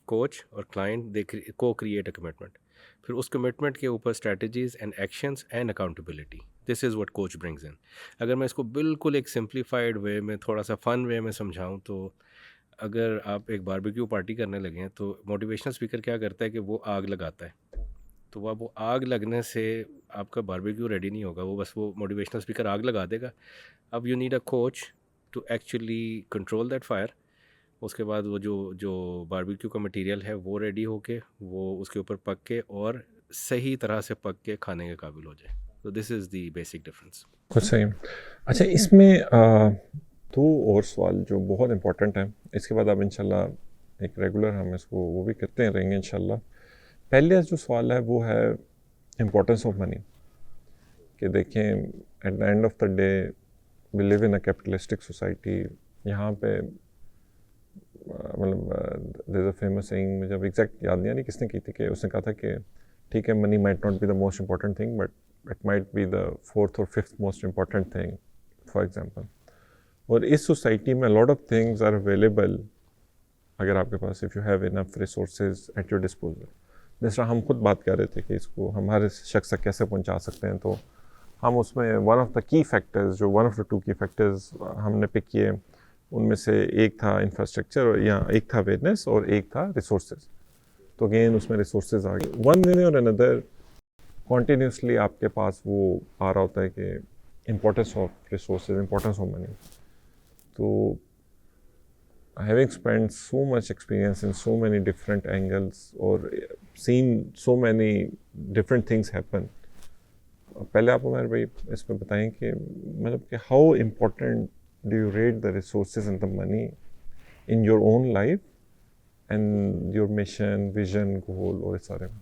کوچ اور کلائنٹ دے کو کریٹ اے کمٹمنٹ. پھر اس کمٹمنٹ کے اوپر strategies and actions and accountability. This is what coach brings in. اگر میں اس کو بالکل ایک سمپلیفائڈ وے میں تھوڑا سا فن وے میں سمجھاؤں تو اگر آپ ایک باربیکیو پارٹی کرنے لگے ہیں تو موٹیویشنل اسپیکر کیا کرتا ہے کہ وہ آگ لگاتا ہے. تو وہ آگ لگنے سے آپ کا باربیکیو ریڈی نہیں ہوگا، وہ بس وہ موٹیویشنل اسپیکر آگ لگا دے گا. اب you need a coach to actually control that fire. اس کے بعد وہ جو باربیکیو کا مٹیریل ہے وہ ریڈی ہو کے وہ اس کے اوپر پک کے اور صحیح طرح سے پک کے کھانے کے قابل ہو جائے. تو دس از دی بیسک ڈفرینس. کچھ صحیح. اچھا، اس میں دو اور سوال جو بہت امپورٹنٹ ہیں، اس کے بعد اب انشاءاللہ ایک ریگولر ہم اس کو وہ بھی کرتے رہیں گے انشاءاللہ. پہلے جو سوال ہے وہ ہے امپورٹنس آف منی. کہ دیکھیں at the end of the day we live in a capitalistic society. یہاں پہ مطلب دیر از اے فیمس سینگ، مجھے اب ایگزیکٹ یاد نہیں آ رہی کس نے کی تھی، کہ اس نے کہا تھا کہ ٹھیک ہے money might not be the most important thing but it might be the fourth اور fifth most important thing for example. اور اس سوسائٹی میں lot of things are available اگر آپ کے پاس if you have enough resources at your disposal. جس طرح ہم خود بات کر رہے تھے کہ اس کو ہم ہر شخص تک کیسے پہنچا سکتے ہیں، تو ہم اس میں ون آف دا کی فیکٹرز جو ون آف دا ٹو کی فیکٹرز ہم نے پک کیے، ان میں سے ایک تھا انفراسٹرکچر یا ایک تھا اویئرنیس اور ایک تھا ریسورسز. تو اگین اس میں ریسورسز آ گئے ون وے اور اندر کنٹینیوسلی آپ کے پاس وہ آ رہا ہوتا ہے کہ importance of resources, importance of money. تو having spent so much experience in so many different angles or seen so many different things happen، پہلے آپ عمر بھائی اس میں بتائیں کہ مطلب کہ how important do you rate the resources and the money in your own life and your mission, vision, goal اور اس سارے میں.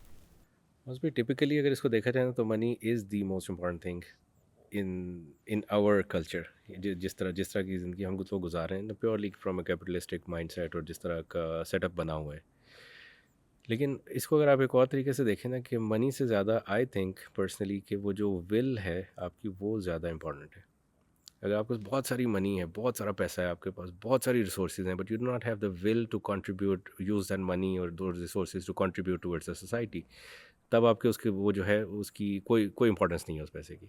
بس بھی ٹپیکلی اگر اس کو دیکھا جائے نا تو money is the most important thing in our culture. جس طرح کی زندگی ہم کو گزار رہے ہیں purely from a capitalistic mindset اور جس طرح کا سیٹ اپ بنا ہوا ہے. لیکن اس کو اگر آپ ایک اور طریقے سے دیکھیں نا کہ منی سے زیادہ آئی تھنک پرسنلی کہ وہ جو ول ہے آپ کی وہ زیادہ امپورٹنٹ ہے. اگر آپ کے پاس بہت ساری منی ہے، بہت سارا پیسہ ہے آپ کے پاس، بہت ساری ریسورسز ہیں، but you do not have the will to contribute use that money اور those resources to contribute towards the society, تب آپ کے اس کے وہ جو ہے اس کی کوئی امپورٹنس نہیں ہے اس پیسے کی.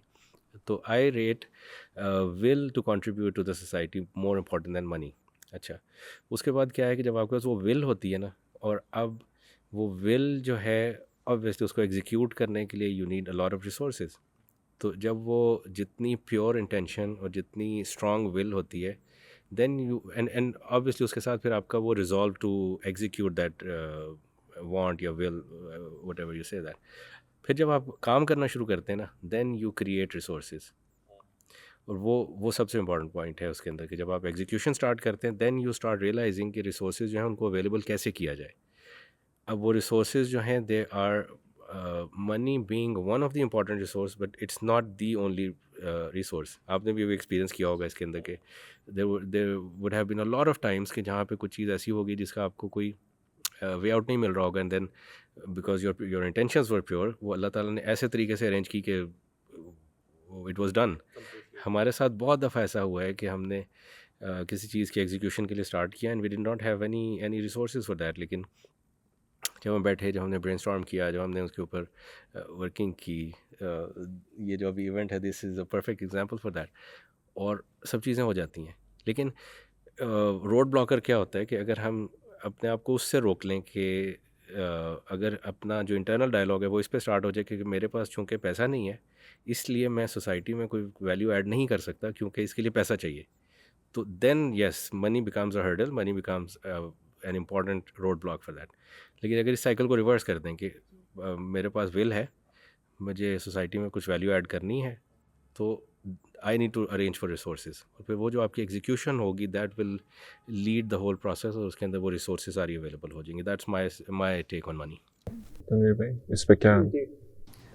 تو I rate will to contribute to the society more important than money. اچھا، اس کے بعد کیا ہے کہ جب آپ کے پاس وہ ول ہوتی ہے نا، اور اب وہ ول جو ہے obviously اس کو ایگزیکیوٹ کرنے کے لیے you need a lot of resources. تو جب وہ جتنی پیور انٹینشن اور جتنی اسٹرانگ ول ہوتی ہے دین یو اینڈ obviously اس کے ساتھ پھر آپ کا وہ resolve to execute that want یا will whatever you say that. پھر جب آپ کام کرنا شروع کرتے ہیں نا دین یو کریٹ ریسورسز. اور وہ سب سے امپورٹنٹ پوائنٹ ہے اس کے اندر کہ جب آپ ایگزیکیوشن اسٹارٹ کرتے ہیں دین یو اسٹارٹ ریئلائزنگ کہ ریسورسز جو ہیں ان کو اویلیبل کیسے کیا جائے. اب وہ ریسورسز جو ہیں they are money being one of the important resource but it's not the only resource. آپ نے بھی ایکسپیرینس کیا ہوگا اس کے اندر کہ there would have been a lot of Times کہ جہاں پہ کچھ چیز ایسی ہوگی جس کا آپ کو کوئی وے آؤٹ نہیں مل رہا ہوگا، and then because your intentions were pure, وہ اللہ تعالیٰ نے ایسے طریقے سے ارینج کی کہ اٹ واز ڈن. ہمارے ساتھ بہت دفعہ ایسا ہوا ہے کہ ہم نے کسی چیز کی ایگزیکیوشن کے لیے اسٹارٹ کیا and we did not have any resources for that, لیکن جب ہم بیٹھے، جب ہم نے برین اسٹارم کیا، جب ہم نے اس کے اوپر ورکنگ کی، یہ جو ابھی ایونٹ ہے this is a perfect example for that, اور سب چیزیں ہو جاتی ہیں. لیکن روڈ بلاکر کیا ہوتا ہے کہ اگر ہم اپنے آپ کو اس سے روک لیں کہ اگر اپنا جو انٹرنل ڈائلاگ ہے وہ اس پہ اسٹارٹ ہو جائے کہ میرے پاس چونکہ پیسہ نہیں ہے اس لیے میں سوسائٹی میں کوئی ویلیو ایڈ نہیں کر سکتا کیونکہ اس کے لیے پیسہ چاہیے، تو then yes money becomes a hurdle, money becomes an important roadblock for that. لیکن اگر اس سائیکل کو ریورس کر دیں کہ میرے پاس ول ہے، مجھے سوسائٹی میں کچھ ویلیو ایڈ کرنی ہے، تو I need to arrange for resources, اور پھر وہ جو آپ کی ایگزیکیوشن ہوگی that will lead the whole process, اور اس کے اندر وہ ریسورسز ساری اویلیبل ہو جائیں گی. دیٹس مائی ٹیک آن منی. تنویر بھائی اس پہ کیا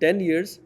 10 years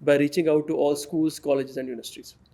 by reaching out to all schools, colleges and universities.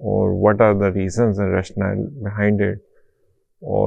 or what are the reasons and rationale behind it? Or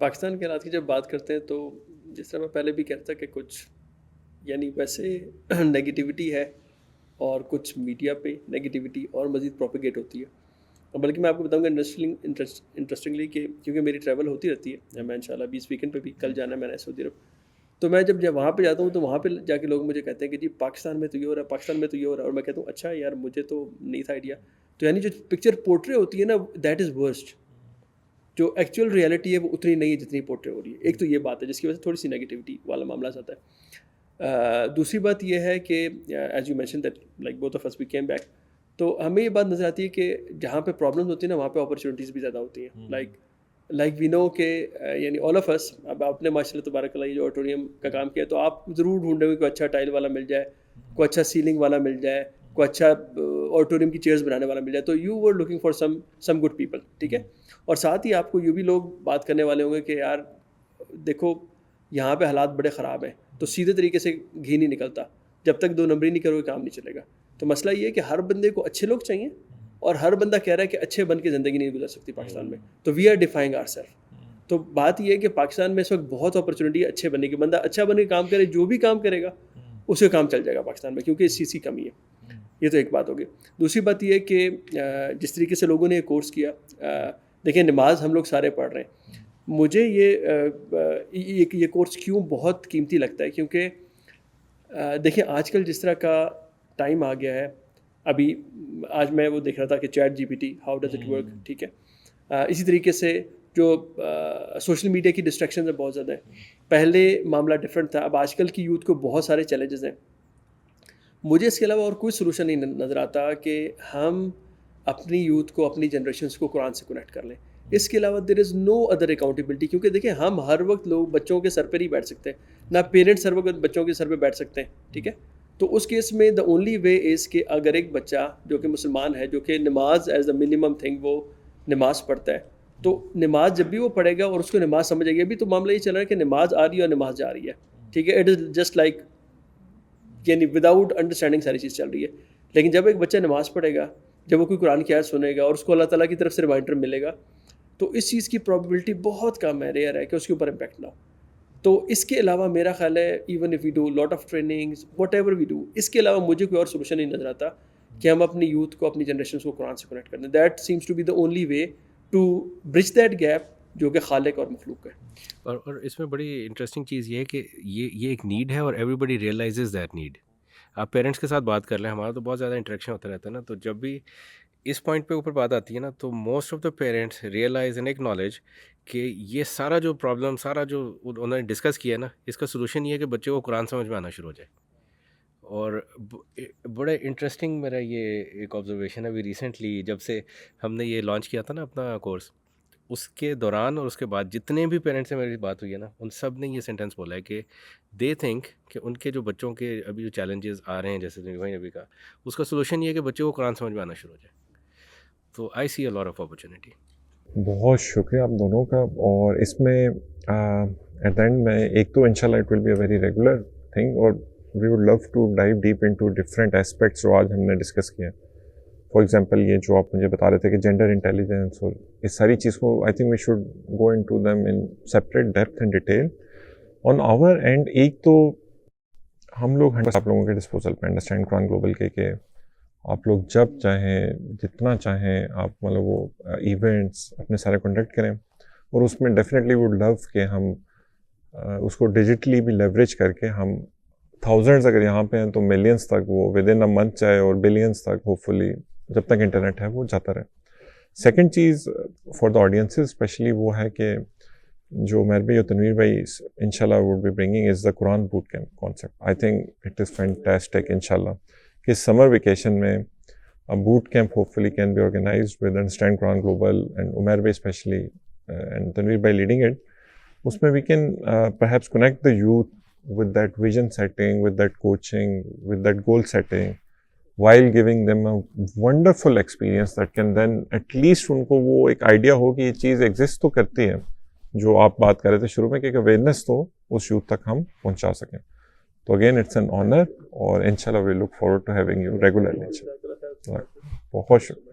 Pakistan کے حالات کی جب بات کرتے ہیں تو جس طرح میں پہلے بھی کہتا کہ کچھ یعنی ویسے نگیٹیوٹی ہے اور کچھ میڈیا پہ نگیٹیوٹی اور مزید پروپیگیٹ ہوتی ہے. بلکہ میں آپ کو بتاؤں گا انٹرسٹنگلی کہ کیونکہ میری ٹریول ہوتی رہتی ہے, میں انشاءاللہ 20 ویکنڈ پہ بھی کل جانا ہے میں نے سعودی عرب, تو میں جب وہاں پہ جاتا ہوں تو وہاں پہ جا کے لوگ مجھے کہتے ہیں کہ جی پاکستان میں تو یہ ہو رہا ہے, پاکستان میں تو یہ ہو رہا ہے, اور میں کہتا ہوں اچھا یار مجھے تو نہیں تھا آئیڈیا. تو یعنی جو پکچر پورٹری ہوتی ہے نا دیٹ از ورسٹ, جو ایکچوئل ریئلٹی ہے وہ اتنی نہیں ہے جتنی پورٹری ہو رہی ہے. ایک تو یہ بات ہے جس کی وجہ سے تھوڑی سی نگیٹیوٹی والا معاملہ آتا ہے. دوسری بات یہ ہے کہ as you mention that like both of us we came back, تو ہمیں یہ بات نظر آتی ہے کہ جہاں پہ پرابلمز ہوتی ہیں نا وہاں پہ اپرچونیٹیز بھی زیادہ ہوتی ہیں. لائک وی نو کہ یعنی آل آف اس, اب آپ نے ماشاء اللہ تبارک اللہ یہ جو آڈیٹوریم کا کام کیا تو آپ ضرور ڈھونڈیں گے کوئی اچھا ٹائل والا مل جائے, کوئی اچھا سیلنگ والا مل جائے, کوئی اچھا آڈیٹوریم کی چیئرز بنانے والا مل جائے, تو you were looking for some good people, ٹھیک ہے. اور ساتھ ہی آپ کو یہ بھی لوگ بات کرنے والے ہوں گے کہ یار دیکھو یہاں پہ حالات بڑے خراب ہیں, تو سیدھے طریقے سے گھی نہیں نکلتا, جب تک 2 نمبری نہیں کرو گے کام نہیں چلے گا. تو مسئلہ یہ ہے کہ ہر بندے کو اچھے لوگ چاہیے, اور ہر بندہ کہہ رہا ہے کہ اچھے بن کے زندگی نہیں گزر سکتی پاکستان میں, تو we are defining our self. تو بات یہ ہے کہ پاکستان میں اس وقت بہت اپرچونیٹی ہے اچھے بننے کی. بندہ اچھا بن کے کام کرے, جو بھی کام کرے گا اس کا کام چل جائے گا پاکستان میں, کیونکہ اس چیز کی کمی ہے. یہ تو ایک بات ہوگی. دوسری بات یہ ہے کہ جس طریقے سے لوگوں نے یہ کورس کیا, دیکھیں نماز ہم لوگ سارے پڑھ رہے ہیں. مجھے یہ کورس کیوں بہت قیمتی لگتا ہے, کیونکہ دیکھیں آج کل جس طرح کا ٹائم آ گیا ہے, ابھی آج میں وہ دیکھ رہا تھا کہ chat GPT how does it work, ٹھیک ہے. اسی طریقے سے جو سوشل میڈیا کی ڈسٹریکشنز ہیں بہت زیادہ ہیں. پہلے معاملہ ڈفرینٹ تھا, اب آج کل کی یوتھ کو بہت سارے چیلنجز ہیں. مجھے اس کے علاوہ اور کوئی سلوشن نہیں نظر آتا کہ ہم اپنی یوتھ کو, اپنی جنریشنز کو قرآن سے کنیکٹ کر لیں. اس کے علاوہ دیر از نو ادر اکاؤنٹیبلٹی, کیونکہ دیکھیں ہم ہر وقت لوگ بچوں کے سر پہ نہیں بیٹھ سکتے, نہ پیرنٹس ہر وقت بچوں کے سر پہ بیٹھ سکتے ہیں, ٹھیک ہے. تو اس کیس میں دا اونلی وے از کہ اگر ایک بچہ جو کہ مسلمان ہے, جو کہ نماز ایز دا منیمم تھنگ وہ نماز پڑھتا ہے, تو نماز جب بھی وہ پڑھے گا اور اس کو نماز سمجھے گی. ابھی تو معاملہ یہ چل رہا ہے کہ نماز آ رہی ہے اور نماز جا رہی ہے, ٹھیک ہے. اٹ از جسٹ لائک یعنی وداؤٹ انڈرسٹینڈنگ ساری چیز چل رہی ہے. لیکن جب ایک بچہ نماز پڑھے گا, جب وہ کوئی قرآن کی آیت سنے گا اور اس کو اللہ تعالیٰ کی طرف سے ریمائنڈر ملے گا, تو اس چیز کی پرابیبلٹی بہت کم ہے, ریئر ہے کہ اس کے اوپر امپیکٹ نہ ہو. تو اس کے علاوہ میرا خیال ہے even if we do lot of trainings whatever we do, اس کے علاوہ مجھے کوئی اور سولوشن نہیں نظر آتا کہ ہم اپنی یوتھ کو, اپنی جنریشنس کو قرآن سے کنیکٹ کریں. That seems to be the only way to bridge that gap جو کہ خالق اور مخلوق ہے. اور اس میں بڑی انٹرسٹنگ چیز یہ ہے کہ یہ ایک نیڈ ہے اور everybody realizes that need. آپ پیرنٹس کے ساتھ بات کر لیں, ہمارا تو بہت زیادہ انٹریکشن ہوتا رہتا ہے نا, تو جب بھی اس پوائنٹ پہ اوپر بات آتی ہے نا, تو most of the parents realize and acknowledge کہ یہ سارا جو پرابلم, سارا جو انہوں نے ڈسکس کیا ہے نا, اس کا سلوشن یہ ہے کہ بچے کو قرآن سمجھ میں آنا شروع ہو جائے. اور بڑے انٹرسٹنگ میرا یہ ایک آبزرویشن ہے. ابھی ریسنٹلی جب سے ہم نے یہ لانچ کیا تھا نا اپنا کورس, اس کے دوران اور اس کے بعد جتنے بھی پیرنٹس سے میری بات ہوئی ہے نا, ان سب نے یہ سینٹینس بولا ہے کہ دے تھنک کہ ان کے جو بچوں کے ابھی جو چیلنجز آ رہے ہیں, جیسے بھائی ابھی کا, اس کا سلوشن یہ ہے کہ بچے کو قرآن سمجھ میں آنا شروع ہو جائے. تو آئی سی اے لاٹ آف اپرچونیٹی. بہت شکریہ آپ دونوں کا. اور اس میں ایٹ دا اینڈ میں ایک تو انشاءاللہ it will be a very regular thing, اور we would love to dive deep into different aspects جو آج ہم نے ڈسکس کیا. فار ایگزامپل یہ جو آپ مجھے بتا رہے تھے کہ جینڈر انٹیلیجنس اور اس ساری چیز کو, I think we should go in to them in separate depth and detail on our end. ایک تو ہم لوگ آپ لوگوں کے ڈسپوزل پہ انڈرسٹینڈ قرآن گلوبل کے کہ آپ لوگ جب چاہیں جتنا چاہیں آپ مطلب وہ ایونٹس اپنے سارے کنڈکٹ کریں, اور اس میں ڈیفینیٹلی ووڈ لو کہ ہم اس کو ڈیجیٹلی بھی لیوریج کر کے ہم تھاؤزنڈز اگر یہاں پہ ہیں تو ملینس تک وہ ود ان اے منتھ جائے, اور بلینس تک ہوپ فلی جب تک انٹرنیٹ ہے وہ جاتا رہے. سیکنڈ چیز فار دا آڈینسز اسپیشلی وہ ہے کہ جو مہر بھائی اور تنویر بھائی انشاءاللہ would be bringing us the قرآن boot camp concept. I think it is fantastic انشاءاللہ کہ سمر ویکیشن میں boot camp hopefully can be organized with Understand قرآن گلوبل اینڈ عمیر بھائی اسپیشلی اینڈ تنویر بھائی لیڈنگ اٹ. اس میں we can perhaps connect the youth with that vision setting, with that coaching, with that goal setting, while giving them a wonderful experience that can then at least ان کو وہ ایک آئیڈیا ہو کہ یہ چیز ایگزسٹ تو کرتی ہے جو آپ بات کر رہے تھے شروع میں, کہ اویئرنیس تو اس یوتھ تک ہم پہنچا سکیں. تو اگین اٹس این آنر, اور انشاءاللہ we look forward to having you regularly. بہت شکریہ.